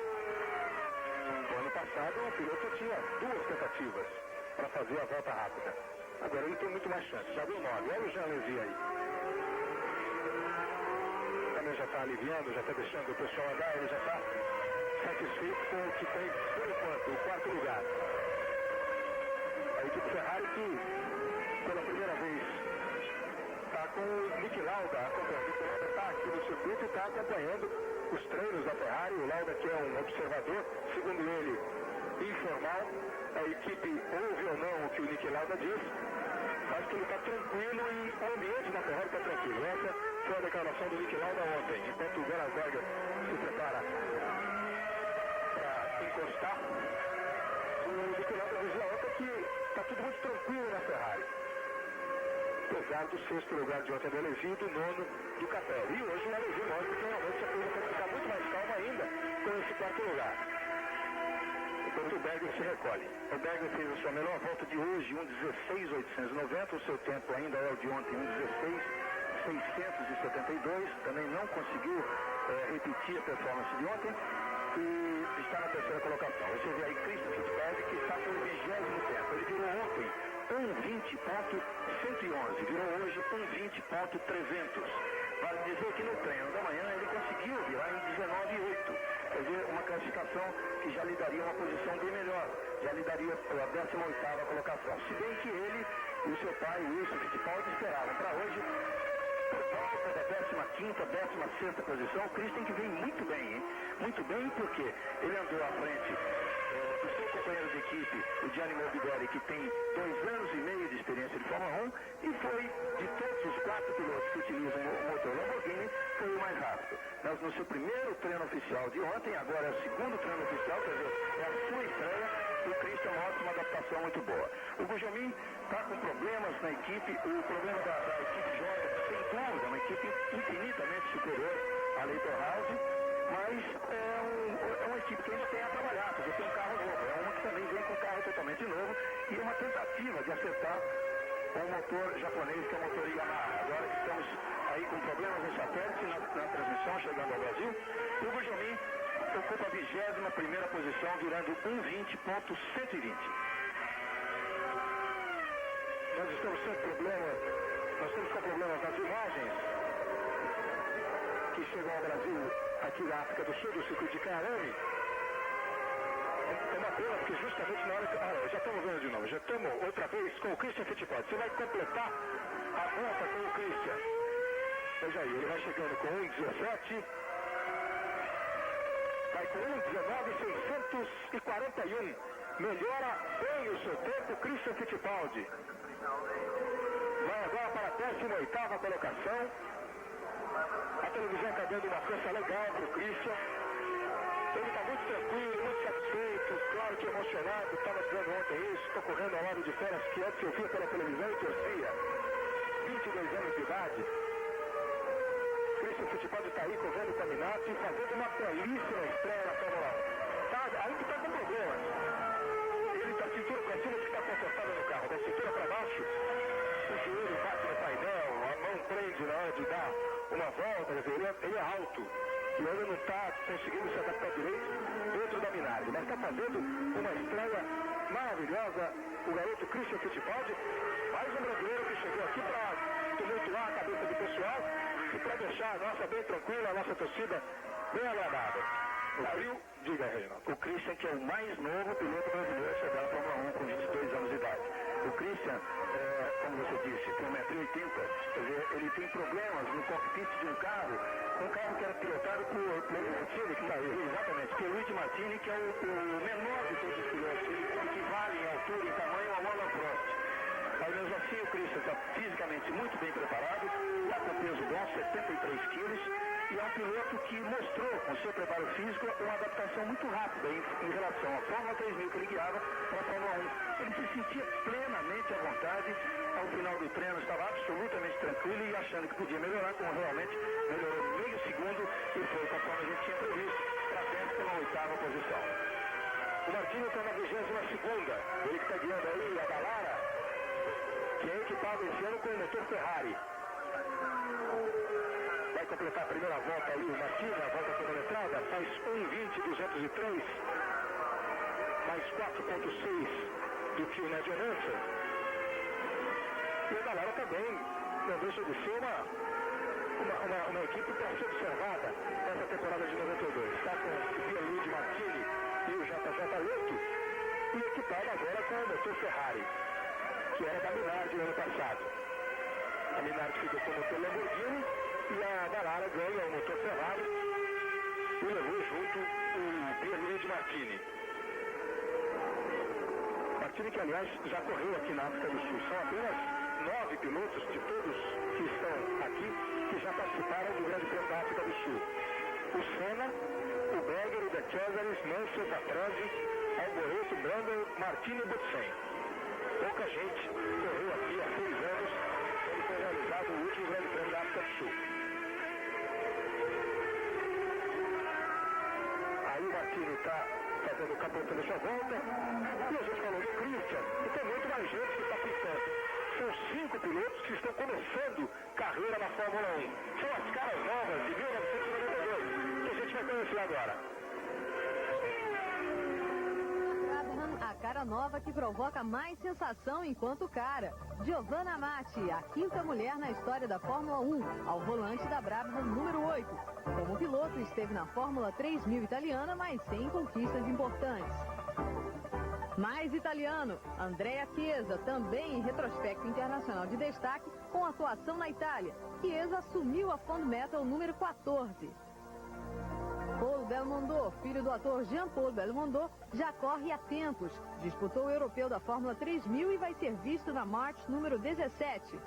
No ano passado, o piloto tinha 2 tentativas para fazer a volta rápida. Agora ele tem muito mais chance, já deu 9. Olha o Jean Alesi aí. Também já está aliviando, já está deixando o pessoal andar, ele já está satisfeito com o que tem, por enquanto, o 4º lugar. A equipe Ferrari que, pela primeira vez, está com o Niki Lauda acompanhando. O Niki Lauda está aqui no circuito e está acompanhando os treinos da Ferrari. O Lauda, que é um observador, segundo ele, informal. A equipe ouve ou não o que o Niki Lauda diz, mas que ele está tranquilo e o ambiente da Ferrari está tranquilo. Essa foi a declaração do Niki Lauda ontem, enquanto o Gerhard se prepara para encostar. O Niki Lauda dizia ontem que está tudo muito tranquilo na Ferrari, apesar do 6º lugar de ontem do Alesi e do 9º do Capelli. E hoje o Alesi mostra que realmente a coisa pode ficar muito mais calma ainda com esse 4º lugar. Enquanto o Berger se recolhe. O Berger fez a sua melhor volta de hoje, 1,16,890. O seu tempo ainda é o de ontem, 1,16,672. Também não conseguiu repetir a performance de ontem e está na 3ª colocação. Você vê aí Christian Fittipaldi, que está pelo 20º tempo. Ele virou ontem 1,20,111. Virou hoje 1,20,300. Vale dizer que no treino da manhã ele conseguiu virar em 19,8. Quer dizer, uma classificação que já lhe daria uma posição bem melhor. Já lhe daria a 18ª colocação. Se bem que ele e o seu pai, Wilson Fittipaldi, esperavam para hoje por volta da 15ª, 16ª posição. O Christian que vem muito bem, hein? Muito bem porque ele andou à frente do seu companheiro de equipe, o Gianni Morbidelli, que tem 2 anos e meio de experiência de Fórmula 1 e foi, de todos os 4 pilotos que utilizam o motor Lamborghini, foi o mais rápido. Mas no seu primeiro treino oficial de ontem, agora é o 2º treino oficial, quer dizer, é a sua estreia, o Christian mostra uma adaptação muito boa. O Gugelmin está com problemas na equipe, o problema da equipe jovem, sem dúvida, uma equipe infinitamente superior à Leiterhouse, mas é uma equipe que ainda tem a trabalhar, porque tem um carro novo, é uma que também vem com um carro totalmente novo e é uma tentativa de acertar um motor japonês que é o motor Yamaha. Agora estamos aí com problemas no satélite, na transmissão chegando ao Brasil. O Gugelmin ocupa a 21ª posição, virando 1,20,120. Nós estamos com problemas nas imagens que chegam ao Brasil aqui da África do Sul, do circuito de Karame. É uma pena, porque justamente na hora que... já estamos vendo de novo, já estamos outra vez com o Christian Fittipaldi. Você vai completar a volta com o Christian. Veja aí, ele vai chegando com 1,17. Vai com 1,19,641. Melhora bem o seu tempo, Christian Fittipaldi. Vai agora para a 18ª colocação. A televisão está dando uma força legal para o Christian. Ele está muito tranquilo, muito satisfeito, claro que emocionado. Estava dizendo ontem isso, estou correndo ao lado de férias que antes eu via pela televisão e torcia. 22 anos de idade. Christian Fittipaldi está aí correndo com a Minardi e fazendo uma belíssima estreia na Fórmula 1. Aí que está com problemas. Ele está cintura para cima, que está confortável no carro. Da cintura para baixo, o joelho bate no painel, a mão prende na hora de dar uma volta. Ele é alto. que ainda não está conseguindo se adaptar direito dentro da Minardi, mas está fazendo uma estreia maravilhosa o garoto Christian Fittipaldi, mais um brasileiro que chegou aqui para tumultuar a cabeça do pessoal e para deixar a nossa bem tranquila, a nossa torcida bem agradável. Diga, Reinaldo. O Christian, que é o mais novo piloto brasileiro a chegar à Fórmula 1 com 22 anos de idade. O Christian, como você disse, tem 1,80 m, quer dizer, ele tem problemas no cockpit de um carro que era pilotado por Martini, que está aí, exatamente, que é o Luigi Martini, que é o menor de todos os pilotos, ele equivale em altura e tamanho ao Alan Prost. Mas mesmo assim o Christian está fisicamente muito bem preparado, está com peso bom, 73 quilos, e é um piloto que mostrou, com seu preparo físico, uma adaptação muito rápida em relação à Fórmula 3000 que ele guiava para a Fórmula 1. Ele se sentia plenamente à vontade, ao final do treino estava absolutamente tranquilo e achando que podia melhorar, como realmente melhorou meio segundo e foi conforme a gente tinha previsto, para a 18ª posição. O Martini está na 22ª, ele que está guiando aí a Dallara, que é equipado esse ano com o motor Ferrari. Vai completar a primeira volta ali o Martini, a volta cronometrada, faz 1:20.203, mais 4.6 do que o Nigel Mansell. E a Dallara também não deixa de ser uma equipe para ser observada nessa temporada de 92. Está com o Pierluigi Martini e o JJ Leto, e equipado agora com o motor Ferrari, que era da Minardi no ano passado. A Minardi ficou com o motor Lamborghini e a Dallara ganha o motor Ferrari e levou junto o Pierluigi Martini. Martini, que aliás já correu aqui na África do Sul. São apenas 9 pilotos de todos que estão aqui que já participaram do Grande Prêmio da África do Sul. O Senna, o Berger, o De Cesaris, Mansell, Patrese, Alboreto, Brandon, Martini e Boutsen. Pouca gente correu aqui há 6 anos quando foi realizado o último Grande Prêmio da África do Sul. Aí o Martini está fazendo o capotão da sua volta e a gente falou do Christian, e tem muito mais gente que está pintando. São 5 pilotos que estão começando carreira na Fórmula 1. São as caras novas de 1992 que a gente vai conhecer agora. A cara nova que provoca mais sensação enquanto cara. Giovanna Amati, a 5ª mulher na história da Fórmula 1, ao volante da Brabham número 8. Como piloto, esteve na Fórmula 3000 italiana, mas sem conquistas importantes. Mais italiano, Andrea Chiesa, também em retrospecto internacional de destaque, com atuação na Itália. Chiesa assumiu a Fond Metal número 14. Paul Belmondo, filho do ator Jean-Paul Belmondo, já corre há tempos. Disputou o europeu da Fórmula 3000 e vai ser visto na March número 17.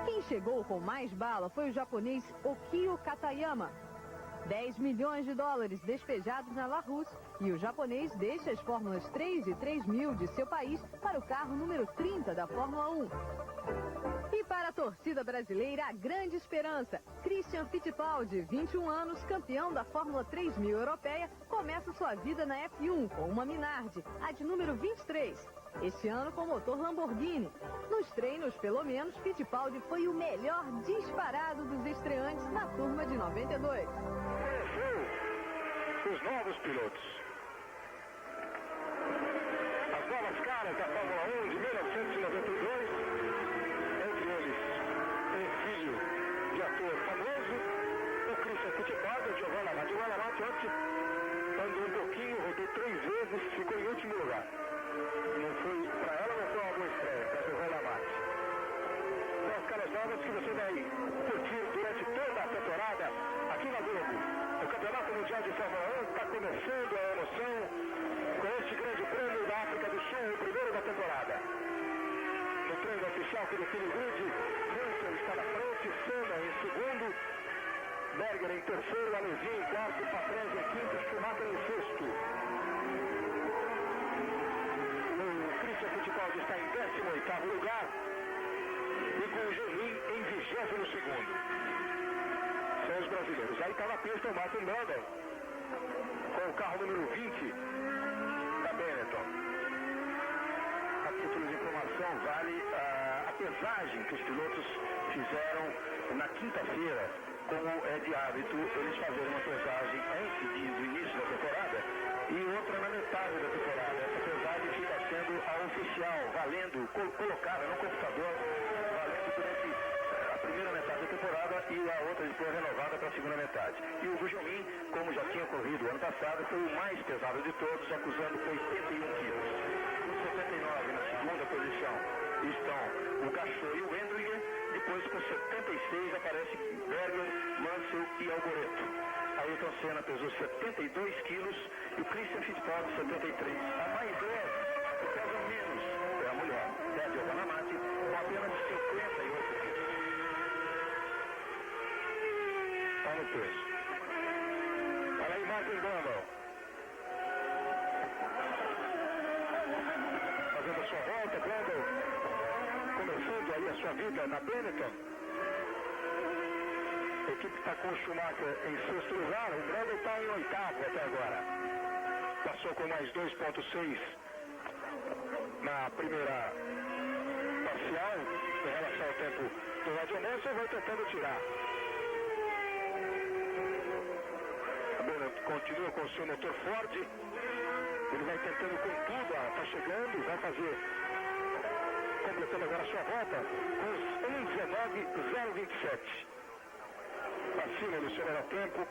Quem chegou com mais bala foi o japonês Okio Katayama. 10 milhões de dólares despejados na La Russe, e o japonês deixa as Fórmulas 3 e 3000 de seu país para o carro número 30 da Fórmula 1. E para a torcida brasileira, a grande esperança. Christian Fittipaldi, 21 anos, campeão da Fórmula 3000 europeia, começa sua vida na F1 com uma Minardi, a de número 23. Este ano com motor Lamborghini. Nos treinos, pelo menos, Fittipaldi foi o melhor disparado dos estreantes na turma de 92. Conheceu os novos pilotos. As novas caras da Fórmula 1 de 1992. Entre eles, um filho de ator famoso, o Christian Fittipaldi, a Giovanna Amati. Giovanna Amati ontem andou um pouquinho, rodou 3 vezes, ficou em último lugar. Não foi, para ela não foi uma boa estreia, para a Giovanna Amati. São as caras novas que você vai curtir durante toda a temporada aqui na Globo. O Campeonato Mundial de Fórmula 1 está começando a emoção com este Grande Prêmio da África do Sul, o primeiro da temporada. No treino oficial que define o grid, Mansell está na frente, Senna em segundo, Berger em terceiro, Alesi em quarto, Patrese em quinto, Schumacher em sexto. O Christian Fittipaldi está em 18º lugar e com o Genin em 22º. São os brasileiros. Aí está na pista o Martin Brundle com o carro número 20 da Benetton. A título de informação, vale a pesagem que os pilotos fizeram na quinta-feira, como é de hábito, eles fazerem uma pesagem antes do início da temporada e outra na metade da temporada. Essa pesagem fica sendo a oficial, valendo, colocada no computador, valendo durante a primeira metade da temporada e a outra depois renovada para a segunda metade. E o Gujomin, como já tinha ocorrido ano passado, foi o mais pesado de todos, acusando com 81 quilos. Com 79 na segunda posição estão o Gachot e o Wendlinger. Depois, com 76, aparece Berger, Mansell e Alboreto. Ayrton Senna pesou 72 quilos e o Christian Fittipaldi 73. A mais leve, que pesa menos, é a mulher, é a Giovanna Amati, com apenas 58 quilos. Está no peso. Olha aí, Martin Brundle. Fazendo a sua volta, Brundle. Começando aí a sua vida na Benetton. A equipe está com o Schumacher em sexto lugar, o Brundle está em oitavo até agora. Passou com mais 2,6 na primeira parcial, em relação ao tempo do Roger Nelson, vai tentando tirar. A Benetton continua com o seu motor Ford, ele vai tentando com tudo, está chegando, vai fazer... completando agora a sua volta com os 1:19.027. Acima do seu melhor tempo,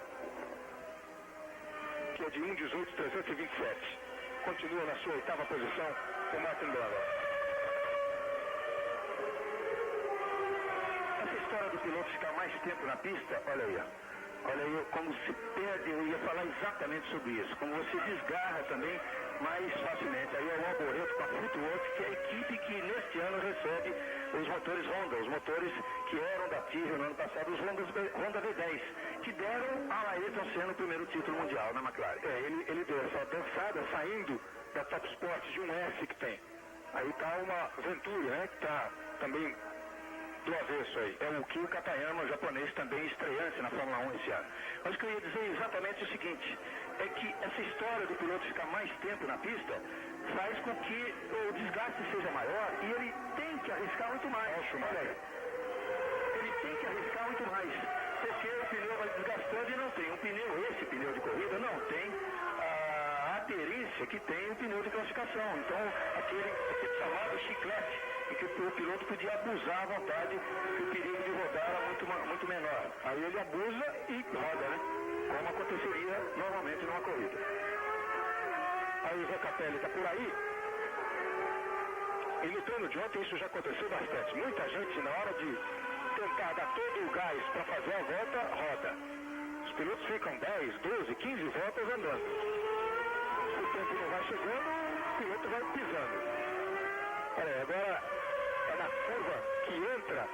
que é de 1:18.327. Continua na sua oitava posição o Martin Brundle. Essa história do piloto ficar mais tempo na pista, olha aí como se perde, eu ia falar exatamente sobre isso, como você desgarra também mais facilmente. Aí é o Alboreto com a Footwork, que é a equipe que neste ano recebe os motores Honda, os motores que eram da Tyrrell no ano passado, os Honda V10, que deram a Ayrton Senna o primeiro título mundial na McLaren. Ele deu essa dançada saindo da Top Sport de um S que tem. Aí está uma Venturi, né, que está também do avesso aí. É o Kyo Katayama, japonês, também estreante na Fórmula 1 esse ano. Mas o que eu ia dizer exatamente o seguinte, é que essa história do piloto ficar mais tempo na pista faz com que o desgaste seja maior e ele tem que arriscar muito mais. Olha aí. Ele tem que arriscar muito mais, porque o pneu vai desgastando e não tem um pneu, esse pneu de corrida, não tem a aderência que tem o pneu de classificação. Então, aquele chamado chiclete, em que o piloto podia abusar à vontade, que o perigo de rodar era muito menor. Aí ele abusa e roda, né? Como aconteceria normalmente numa corrida. Aí o Zé Capelli está por aí. E no treino de ontem isso já aconteceu bastante. Muita gente, na hora de tentar dar todo o gás para fazer a volta, roda. Os pilotos ficam 10, 12, 15 voltas andando. Se o tempo não vai chegando, o piloto vai pisando. Olha, agora é na curva que entra,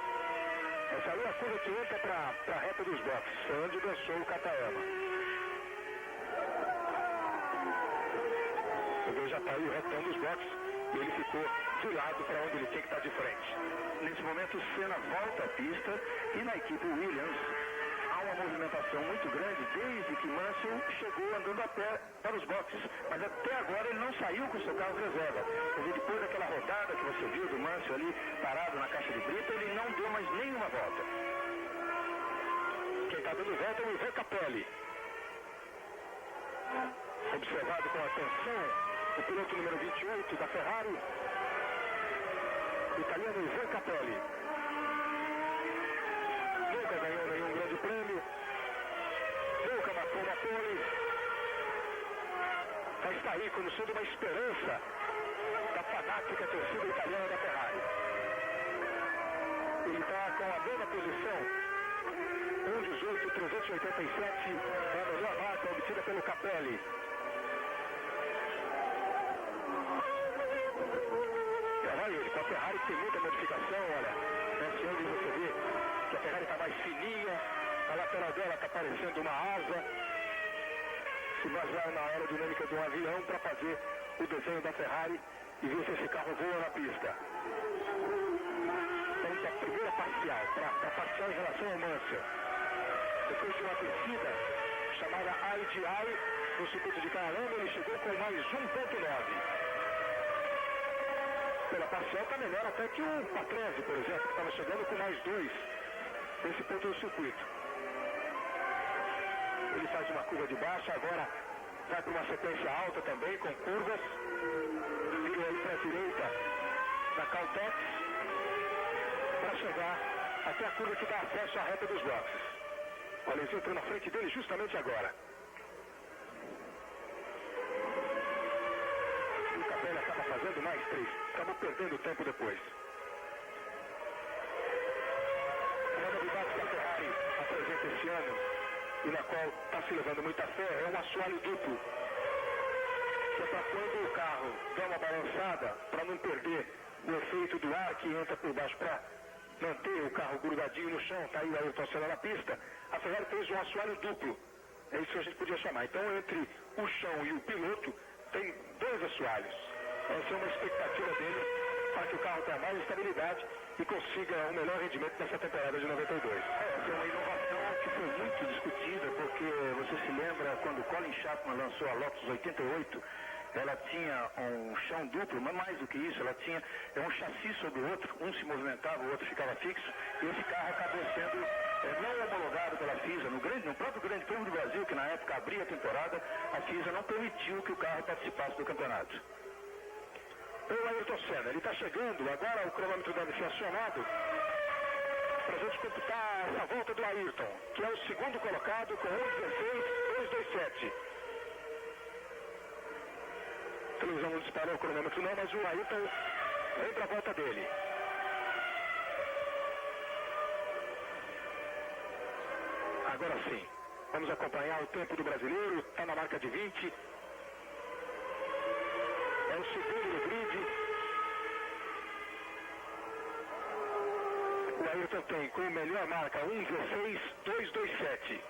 essa ali é a curva que entra para a reta dos boxes, foi onde dançou o Katayama. Ele já está aí o retão dos boxes e ele ficou de lado para onde ele tinha que estar de frente. Nesse momento o Senna volta à pista e na equipe Williams há uma movimentação muito grande desde que Mansell chegou andando a pé para os boxes, mas até agora ele não saiu com o seu carro reserva. Quer dizer, depois daquela rodada que você viu do Mansell ali parado na caixa de brita, ele não deu mais nenhuma volta. Quem está dando volta é o Ivan Capelli. Observado com atenção o piloto número 28 da Ferrari, o italiano Ivan Capelli. Nunca ganhou nenhum grande prêmio, nunca marcou uma pole, mas está aí como sendo uma esperança da fanática torcida italiana da Ferrari. Ele está com a nona posição, 1:18.387, é a melhor marca obtida pelo Capelli. Olha ele, com a Ferrari tem muita modificação, olha, nesse onde você vê que a Ferrari está mais fininha, a lateral dela está parecendo uma asa, se basear na aerodinâmica de um avião para fazer o desenho da Ferrari e ver se esse carro voa na pista. Então, a primeira parcial, para parcial em relação ao Mansell. Depois de uma descida chamada IGI, no circuito de Caramba, ele chegou com mais 1,9. pela parcial está melhor até que o Patrese, por exemplo, que estava chegando com mais 2 nesse ponto do circuito. Ele faz uma curva de baixa, agora vai para uma sequência alta também, com curvas. Vira aí para a direita da Caltex, para chegar até a curva que dá acesso à reta dos boxes. O Alezinho entrou na frente dele justamente agora. E o Capelli acaba fazendo mais 3. Acabou perdendo tempo depois. Uma novidade que a Ferrari apresenta esse ano, e na qual está se levando muita fé, é um assoalho duplo. Que é para quando o carro dá uma balançada, para não perder o efeito do ar que entra por baixo, para manter o carro grudadinho no chão, tá aí o Ayrton Senna na pista, a Ferrari fez um assoalho duplo. É isso que a gente podia chamar. Então, entre o chão e o piloto, tem 2 assoalhos. Essa é uma expectativa dele para que o carro tenha mais estabilidade e consiga um melhor rendimento nessa temporada de 92. Essa é uma inovação que foi muito discutida, porque você se lembra quando Colin Chapman lançou a Lotus 88, ela tinha um chão duplo, mas mais do que isso, ela tinha um chassi sobre o outro, um se movimentava, o outro ficava fixo, e esse carro acabou sendo não homologado pela FISA. No próprio Grande Prêmio do Brasil, que na época abria a temporada, a FISA não permitiu que o carro participasse do campeonato. O Ayrton Senna, ele está chegando, agora o cronômetro deve ser acionado para a gente computar essa volta do Ayrton, que é o segundo colocado com 1:16.227. A televisão não disparou o cronômetro não, mas o Ayrton vem para a volta dele. Agora sim, vamos acompanhar o tempo do brasileiro, está na marca de 20. É o segundo do grid. O Ayrton tem como melhor marca 1:16.227.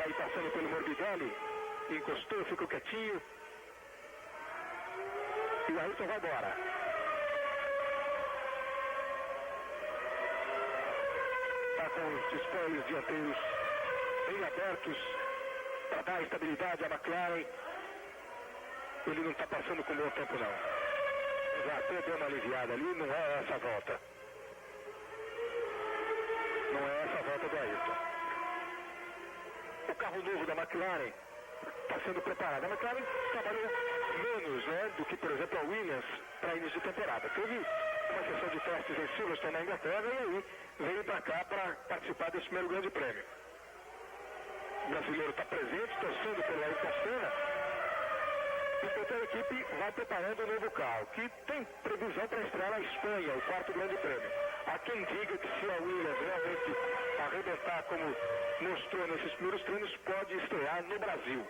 Aí passando pelo Morbidelli, encostou, ficou quietinho. E o Ayrton vai embora. Está com os spoilers dianteiros bem abertos para dar estabilidade à McLaren. Ele não está passando com bom tempo não. Já até deu uma aliviada ali, não é essa a volta. Não é essa a volta do Ayrton. O carro novo da McLaren está sendo preparado. A McLaren trabalhou menos, né, do que, por exemplo, a Williams para início de temporada. Teve uma sessão de testes em Silverstone, na Inglaterra, e aí veio para cá para participar desse primeiro grande prêmio. O brasileiro está presente, torcendo pelo Ayrton Senna. Enquanto a equipe vai preparando o novo carro, que tem previsão para estrear na Espanha, o 4º grande prêmio. Há quem diga que se a Williams realmente arrebentar como mostrou nesses primeiros treinos, pode estrear no Brasil.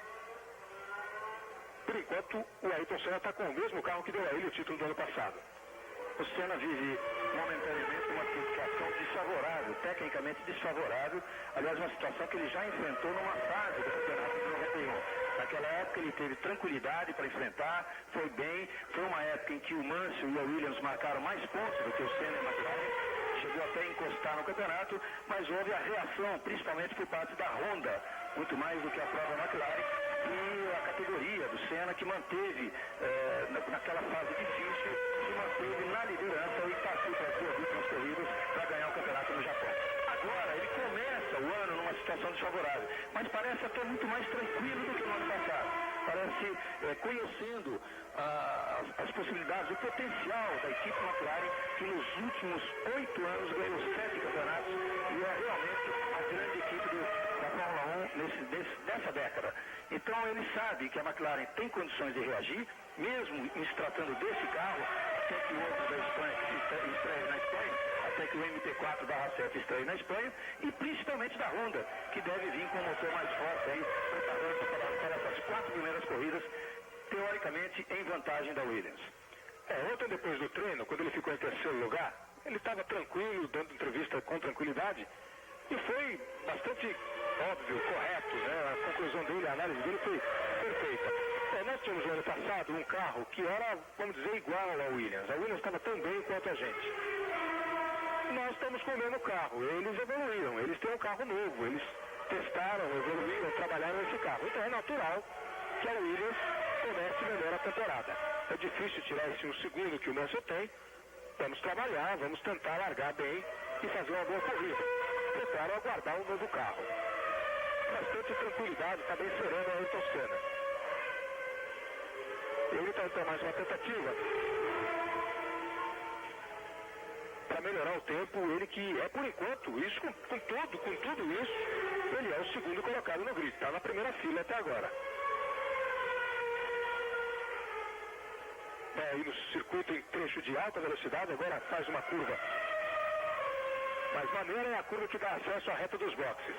Por enquanto, o Ayrton Senna está com o mesmo carro que deu a ele o título do ano passado. O Senna vive momentaneamente uma situação desfavorável, tecnicamente desfavorável. Aliás, uma situação que ele já enfrentou numa fase do campeonato de 91. Naquela época ele teve tranquilidade para enfrentar, foi bem. Foi uma época em que o Mansell e a Williams marcaram mais pontos do que o Senna e a McLaren. Chegou até a encostar no campeonato, mas houve a reação, principalmente por parte da Honda, muito mais do que a própria McLaren. E a categoria do Senna, que manteve, naquela fase difícil, se manteve na liderança e partiu para as 2 últimas corridas para ganhar o campeonato no Japão. Agora, ele começa o ano numa situação desfavorável, mas parece até muito mais tranquilo do que no ano passado. Parece conhecendo as possibilidades, o potencial da equipe McLaren, que nos últimos 8 anos ganhou 7 campeonatos e é realmente a grande equipe da Fórmula 1 nessa década. Então ele sabe que a McLaren tem condições de reagir, mesmo se tratando desse carro, até que o outro da Espanha que se estreie na Espanha, até que o MP4/7 estreie na Espanha, e principalmente da Honda, que deve vir com um motor mais forte aí, preparando para essas 4 primeiras corridas, teoricamente em vantagem da Williams. Ontem, depois do treino, quando ele ficou em 3º lugar, ele estava tranquilo, dando entrevista com tranquilidade, e foi bastante óbvio, correto, né? A conclusão dele, a análise dele foi perfeita. Nós tínhamos no ano passado um carro que era, vamos dizer, igual ao Williams. A Williams estava tão bem quanto a gente. Nós estamos com o mesmo carro. Eles evoluíram, eles têm um carro novo, eles testaram, evoluíram, trabalharam nesse carro. Então é natural que a Williams comece melhor a temporada. É difícil tirar esse 1 segundo que o Mansell tem. Vamos trabalhar, vamos tentar largar bem e fazer uma boa corrida. Preparo aguardar um novo carro. Bastante tranquilidade, está bem sereno a Ayrton Senna. Ele tentou mais uma tentativa para melhorar o tempo, ele que é por enquanto, isso com tudo isso, ele é o segundo colocado no grid, está na primeira fila até agora. Vai aí no circuito em trecho de alta velocidade, agora faz uma curva mais maneira, é a curva que dá acesso à reta dos boxes.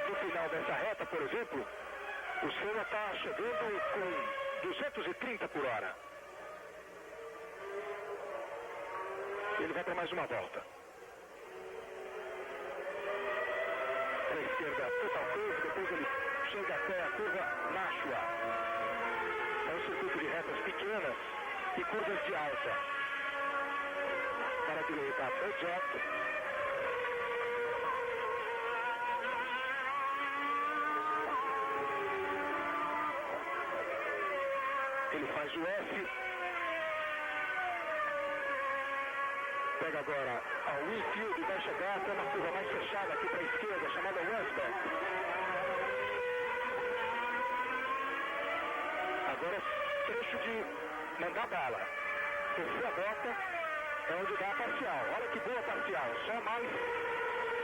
No final dessa reta, por exemplo, o Senna está chegando com 230 por hora. Ele vai para mais uma volta. Para a esquerda, total curva, depois ele chega até a curva Nashua. É um circuito de retas pequenas e curvas de alta. Para a direita, Peugeot. Ele faz o F. Pega agora ao infield e vai chegar até uma curva mais fechada aqui para a esquerda, chamada Westback. Agora é trecho de mandar bala. Descer a bota é onde dá a parcial. Olha que boa parcial. Só mais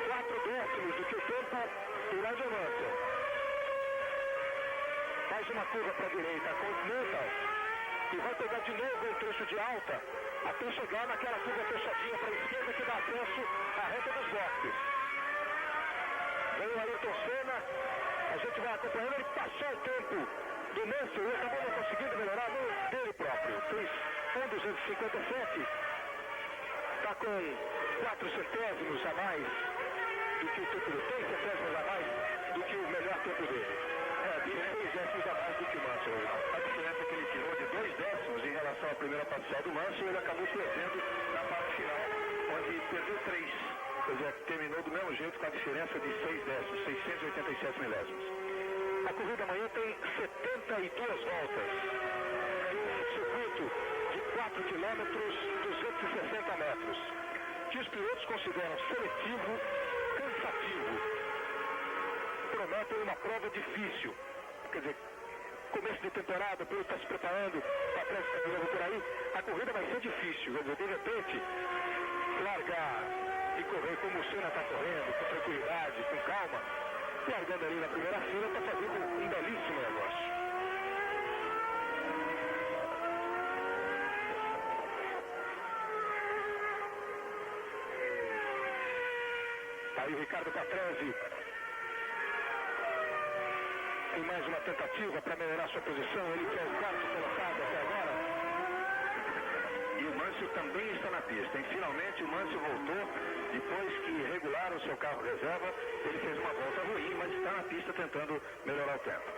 4 décimos do que o tempo do Nigel Mansell. Faz uma curva para a direita, Continental, e vai pegar de novo um trecho de alta, até chegar naquela curva fechadinha para a esquerda que dá acesso à reta dos boxes. Vem o Ayrton Senna, a gente vai acompanhando, ele passou o tempo do Mansell e acabou não conseguindo melhorar no dele próprio. Fez 1,257, está com 4 centésimos a mais do que o tempo dele, 3 centésimos a mais do que o melhor tempo dele. 2 décimos a mais do que o Mansell. A diferença que ele tirou de 2 décimos em relação à primeira parcial do Mansell, ele acabou perdendo na parte final, onde perdeu 3. Quer dizer, terminou do mesmo jeito com a diferença de 6 décimos, 687 milésimos. A corrida amanhã tem 72 voltas. Um circuito de 4 quilômetros, 260 metros. Que os pilotos consideram seletivo, cansativo. Prometem uma prova difícil. Quer dizer, começo de temporada, o piloto está se preparando para a próxima corrida por aí, a corrida vai ser difícil. Quer dizer, de repente, largar e correr como o Senna está correndo, com tranquilidade, com calma, largando ali na primeira fila, está fazendo um belíssimo negócio. Aí o Ricardo Patrese tem mais uma tentativa para melhorar sua posição, ele que é o quarto colocado até agora. E o Mansell também está na pista, e finalmente o Mansell voltou, depois que regularam o seu carro reserva, ele fez uma volta ruim, mas está na pista tentando melhorar o tempo.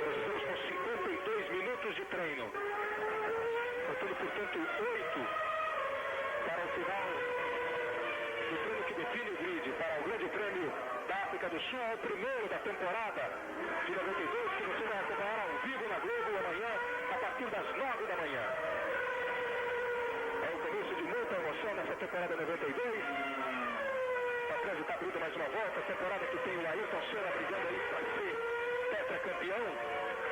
Nós estamos com 52 minutos de treino, faltando portanto 8 para o final do treino que define o grid, para o Grande Prêmio da África do Sul, o primeiro da temporada de 92, que você vai acompanhar ao vivo na Globo amanhã, a partir das 9 da manhã. É o começo de muita emoção nessa temporada 92. Patrese está abrindo mais uma volta, a temporada que tem o Ayrton Senna brigando aí para ser tetracampeão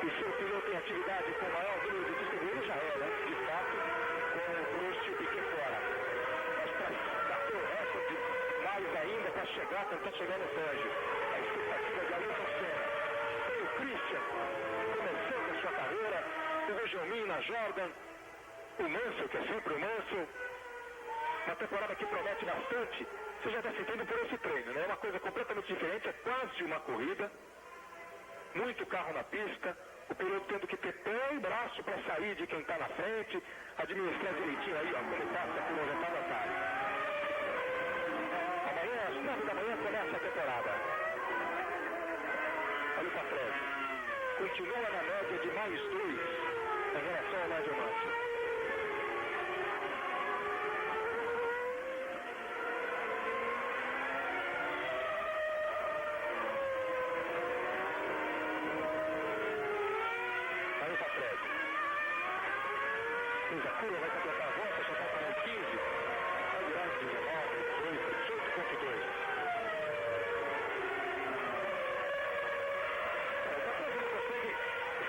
e ser o piloto em atividade com o maior número de títulos. Ele já é, né? De fato, com o Prost e o Piquet fora. Mas para bater o recorde mais ainda, para chegar, tentar chegar no pódio. A expectativa de Ayrton Senna. Tem o Christian começando a sua carreira, o Benjamin na Jordan, o Mansell, que é sempre o Mansell. Uma temporada que promete bastante. Você já está sentindo por esse treino, né? É uma coisa completamente diferente, é quase uma corrida. Muito carro na pista, o piloto tendo que ter pé e braço para sair de quem está na frente, administrar direitinho aí, ó, como passa por onde está vantagem. Amanhã, às 9 da manhã, começa a temporada. Olha o Patrese. Continua na média de mais 2 em relação ao Nigel Mansell. fez a curva, vai completar a volta, só falta mais 15. Vai virar 19, 18.2. O Patrese não consegue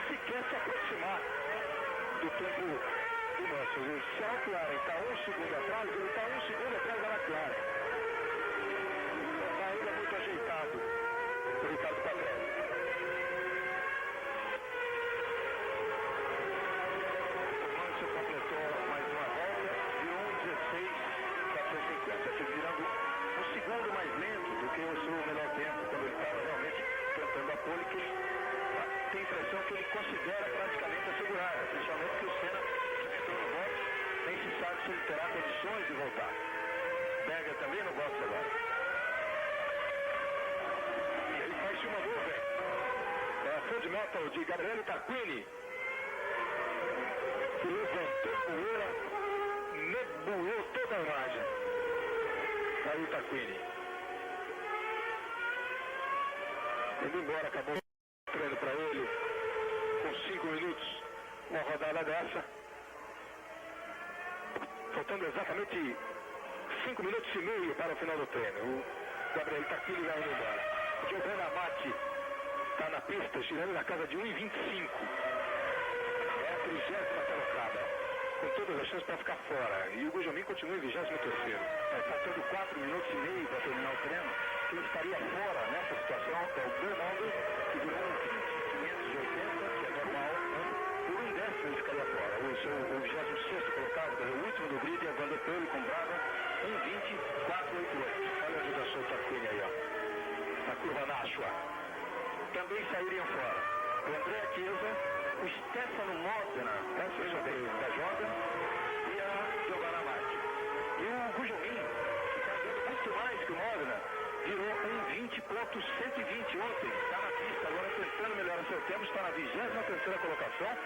sequer se aproximar do tempo do Mansell. Se a McLaren está 1 segundo atrás, ele está 1 segundo atrás da McLaren. Está ainda muito ajeitado o Ricardo Patrese. O Mansell completou mais uma volta, virou 1:16.450, virando um segundo mais lento do que o seu melhor tempo, quando ele estava realmente tentando a pole, que tem a impressão que ele considera praticamente assegurada, principalmente que o Senna entrou no box, nem se sabe se ele terá condições de voltar. Berger também no box agora. E ele faz uma nuvem. É a Full Metal de Gabriele Tarquini, que levantou poeira, nebulou toda a imagem. Caiu Tarquini. Indo embora, acabou o treino para ele com 5 minutos, uma rodada dessa, faltando exatamente 5 minutos e meio para o final do treino. O Gabriel Tarquini vai indo embora. O Giovanni Amati está na pista, girando na casa de 1:25. É a 30ª colocada, com todas as chances para ficar fora. E o Gujomin continua em 23º. Faltando 4 minutos e meio para terminar o treino, quem estaria fora nessa situação é o Belmondo, que virou 580, que é normal, por 1/10 ele ficaria fora. O 26º colocado, o último do grid, é o Vander Peulle com Brava, 1:20.488. Olha onde dançou o Tarquini aí, ó, na curva Nashua. Também sairiam fora o André Chiesa, o Stefano Modena, da Jordan, e a Giovanna Amati. E o Gujomin, que está dando muito mais que o Modena, virou 1:20.120 ontem. Está na pista agora tentando melhorar seu tempo, está na 23ª colocação,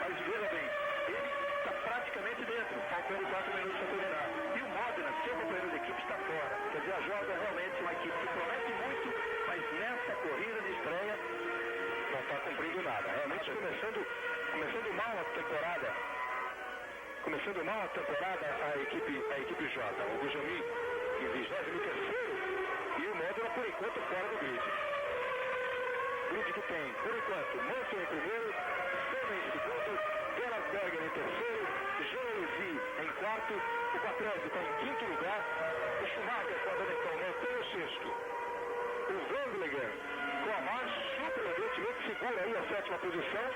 mas veja bem, ele está praticamente dentro, faltando 4 minutos para terminar. E o Modena, seu companheiro de equipe, está fora. Quer dizer, a Jordan realmente é uma equipe que promete muito, mas nessa corrida de estreia não está cumprindo nada. Realmente começando mal a temporada. Começando mal a temporada a equipe Jordan. O Gujomin em 23º e o Modena por enquanto fora do grid. Grid que tem, por enquanto, Mansell em primeiro, Senna em segundo, Gerhard Berger em terceiro, Jean Alesi em quarto, o Patrese está em quinto lugar, o Schumacher com a Benetton mantém o sexto, o Wendlinger com a marcha surpreendentemente segura aí a 7ª posição,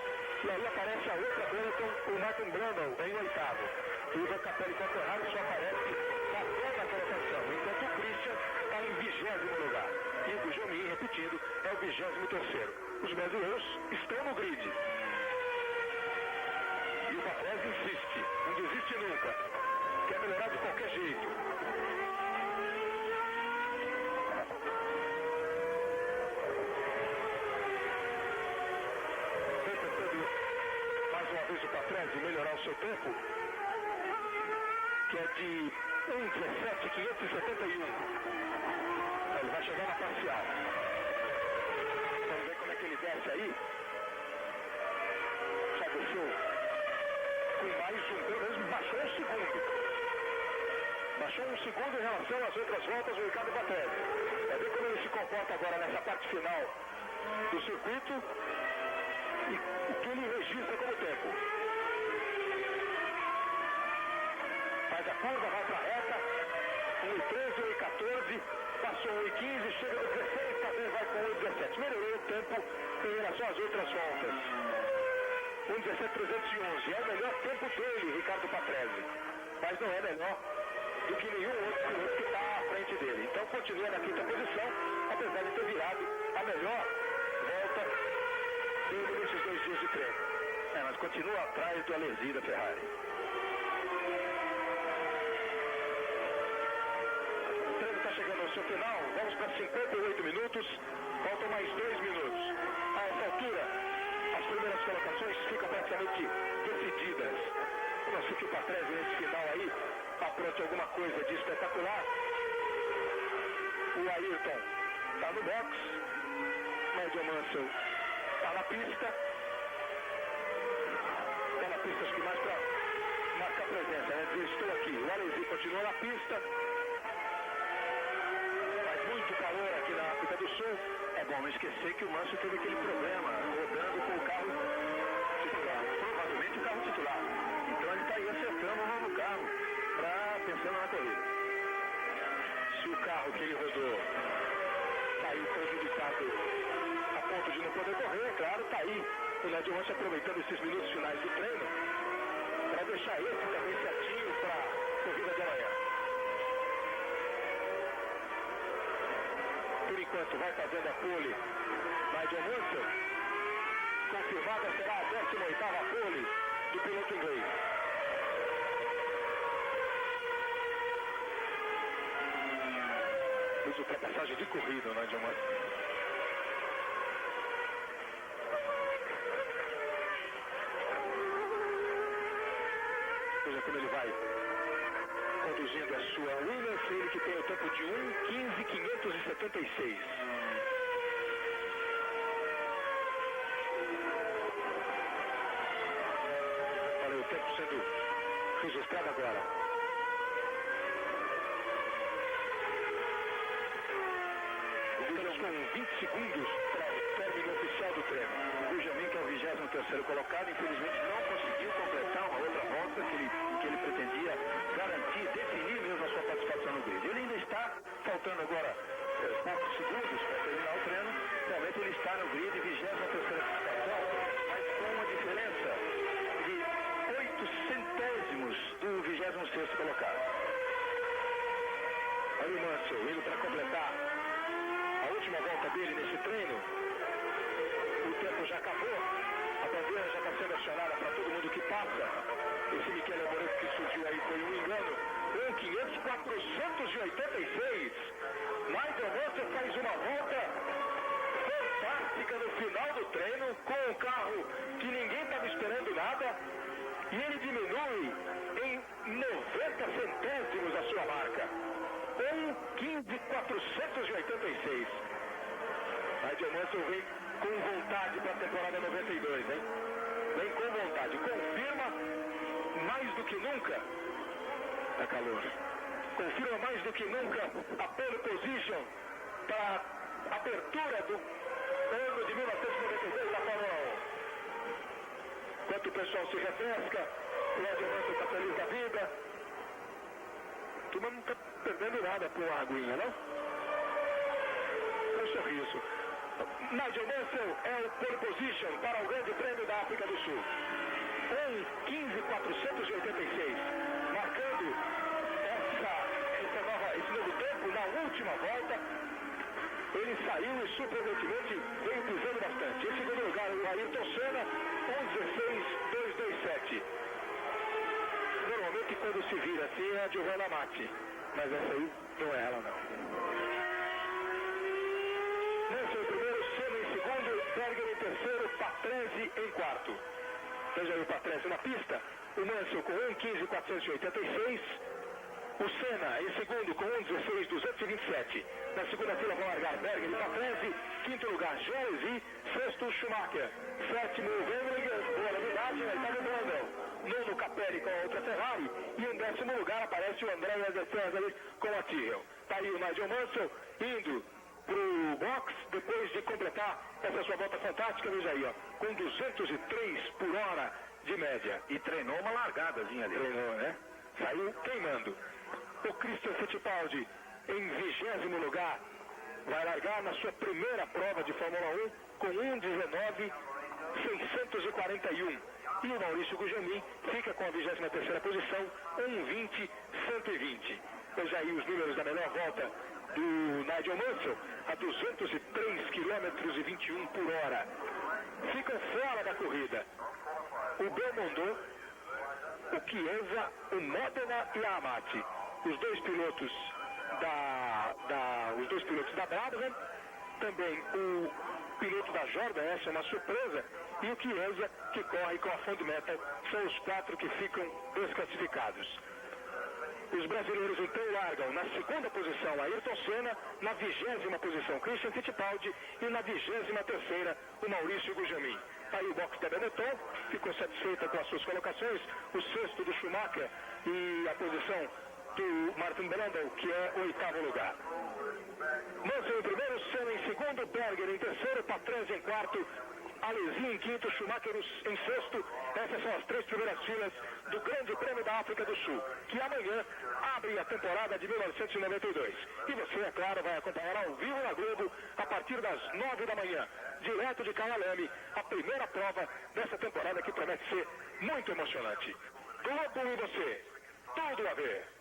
e aí aparece a outra Benetton, o Martin Brundle em oitavo, e o Ivan Capelli com a Ferrari só aparece na 9ª colocação, enquanto o Christian está em 20º lugar, e o Gujomin, repetindo, é o 23º. Os brasileiros estão no grid. E o Patrese insiste, não desiste nunca, quer melhorar de qualquer jeito. Vem tentando mais uma vez o Patrese melhorar o seu tempo, que é de 1:17.571. Ele vai chegar na parcial. Vamos ver como é que ele desce aí. Já desceu com mais um, pelo menos baixou 1 segundo. Baixou 1 segundo em relação às outras voltas do Ricardo Patrese. Vai ver como ele se comporta agora nessa parte final do circuito e o que ele registra como tempo. Faz a curva, vai para a reta, 1:13, 1:14, passou 1:15, chega no 16, também vai com 1:17. Melhorou o tempo em relação às outras voltas. 1:17.311, é o melhor tempo dele, Ricardo Patrese, mas não é melhor do que nenhum outro piloto que está à frente dele. Então continua na 5ª posição, apesar de ter virado a melhor volta dele nesses 2 dias de treino. Mas continua atrás do Alesi da Ferrari. O treino está chegando ao seu final, vamos para 58 minutos, faltam mais 2 minutos. A essa altura, as primeiras colocações ficam praticamente decididas. Eu não sei que o Patrese nesse final aí apronte alguma coisa de espetacular. O Ayrton está no box, Nigel Mansell está na pista. Está na pista, acho que mais para marcar presença, vai dizer, estou aqui. O Alesi continua na pista. Faz muito calor aqui na África do Sul. É bom não esquecer que o Mansell teve aquele problema, rodando com o carro titular. Provavelmente o carro titular. Então ele está aí acertando um novo carro, pensando na corrida. Se o carro que ele rodou saiu prejudicado a ponto de não poder correr, é claro, está aí o Nigel Mansell aproveitando esses minutos finais do treino para deixar esse também certinho para a corrida de amanhã. Por enquanto vai fazendo a pole Nigel Mansell. Confirmada será a 18ª pole do piloto inglês. Fez ultrapassagem de corrida, Nigel Mansell. Veja como ele vai conduzindo a sua Williams, ele que tem o tempo de 1:15.576. Olha o tempo sendo registrado agora. Estamos com 20 segundos para o término oficial do treino. O Benjamin, que é o 23º colocado, infelizmente não conseguiu completar uma outra volta que ele pretendia garantir, definir mesmo a sua participação no grid. Ele ainda está faltando agora poucos segundos para terminar o treino. Realmente ele está no grid, 23ª participação, mas com uma diferença de 8 centésimos do 26º colocado. Olha o Mansell indo para completar a última volta dele nesse treino. O tempo já acabou, a bandeira já está sendo acionada para todo mundo que passa. Esse Michele Moretti que surgiu aí foi um engano. 1:15.486. Nigel Mansell faz uma volta fantástica no final do treino, com um carro que ninguém estava esperando nada, e ele diminui em 90 centésimos a sua marca. 1:15.486. Nigel Mansell vem com vontade para a temporada 92, hein? Vem com vontade. Confirma mais do que nunca. Tá calor. Confirma mais do que nunca a pole position para a abertura do ano de 1992 da Fórmula 1. Enquanto o pessoal se refresca, o Nigel Mansell está feliz da vida. A turma não está perdendo nada por uma aguinha, não? Um sorriso. Nigel Mansell é o pole position para o Grande Prêmio da África do Sul. 1:15.486. Marcando esse novo tempo na última volta. Ele saiu e surpreendentemente veio pisando bastante. Em segundo lugar, o Ayrton Senna, 1:16.227. Normalmente quando se vira assim é a Giovanna Matti, mas essa aí não é ela não. Mansell em primeiro, Senna em segundo, Berger em terceiro, Patrese em quarto. Veja aí o Patrese na pista, o Mansell com 1:15.486, o Senna em segundo com 1:16.227. Na segunda fila vão largar Berger e Patrese, quinto lugar Jones, sexto Schumacher, sétimo Wendlinger, boa novidade, na Itália do Landrão. Nono Capelli com a outra Ferrari, e em décimo lugar aparece o Andrea de Cesare com a Tyrrell. Tá aí o Nigel Mansell indo pro box depois de completar essa sua volta fantástica, veja aí, ó, com 203 por hora de média. E treinou uma largadazinha ali. Treinou, né? Saiu queimando. O Christian Fittipaldi em 20º lugar vai largar na sua primeira prova de Fórmula 1 com 1:19.641. E o Maurício Gugelmin fica com a 23ª posição, 1:20.120. Veja aí os números da melhor volta do Nigel Mansell, a 203 km e 21 por hora. Ficam fora da corrida o Belmondo, o Chiesa, o Modena e a Amati. Os dois pilotos da Brabham, também o piloto da Jordan, essa é uma surpresa, e o Chiesa, que corre com a Fundmetal, são os 4 que ficam desclassificados. Os brasileiros então largam na segunda posição Ayrton Senna, na 20ª posição Christian Fittipaldi e na 23ª o Maurício Gugelmin. Aí o box da Benetton ficou satisfeita com as suas colocações, o sexto do Schumacher e a posição do Martin Brundle, que é o oitavo lugar. Mansell em primeiro, Senna em segundo, Berger em terceiro, Patrese em quarto, Alesi em quinto, Schumacher em sexto. Essas são as três primeiras filas do Grande Prêmio da África do Sul, que amanhã abre a temporada de 1992. E você, é claro, vai acompanhar ao vivo na Globo a partir das 9 da manhã, direto de Kyalami, a primeira prova dessa temporada que promete ser muito emocionante. Globo e você, tudo a ver.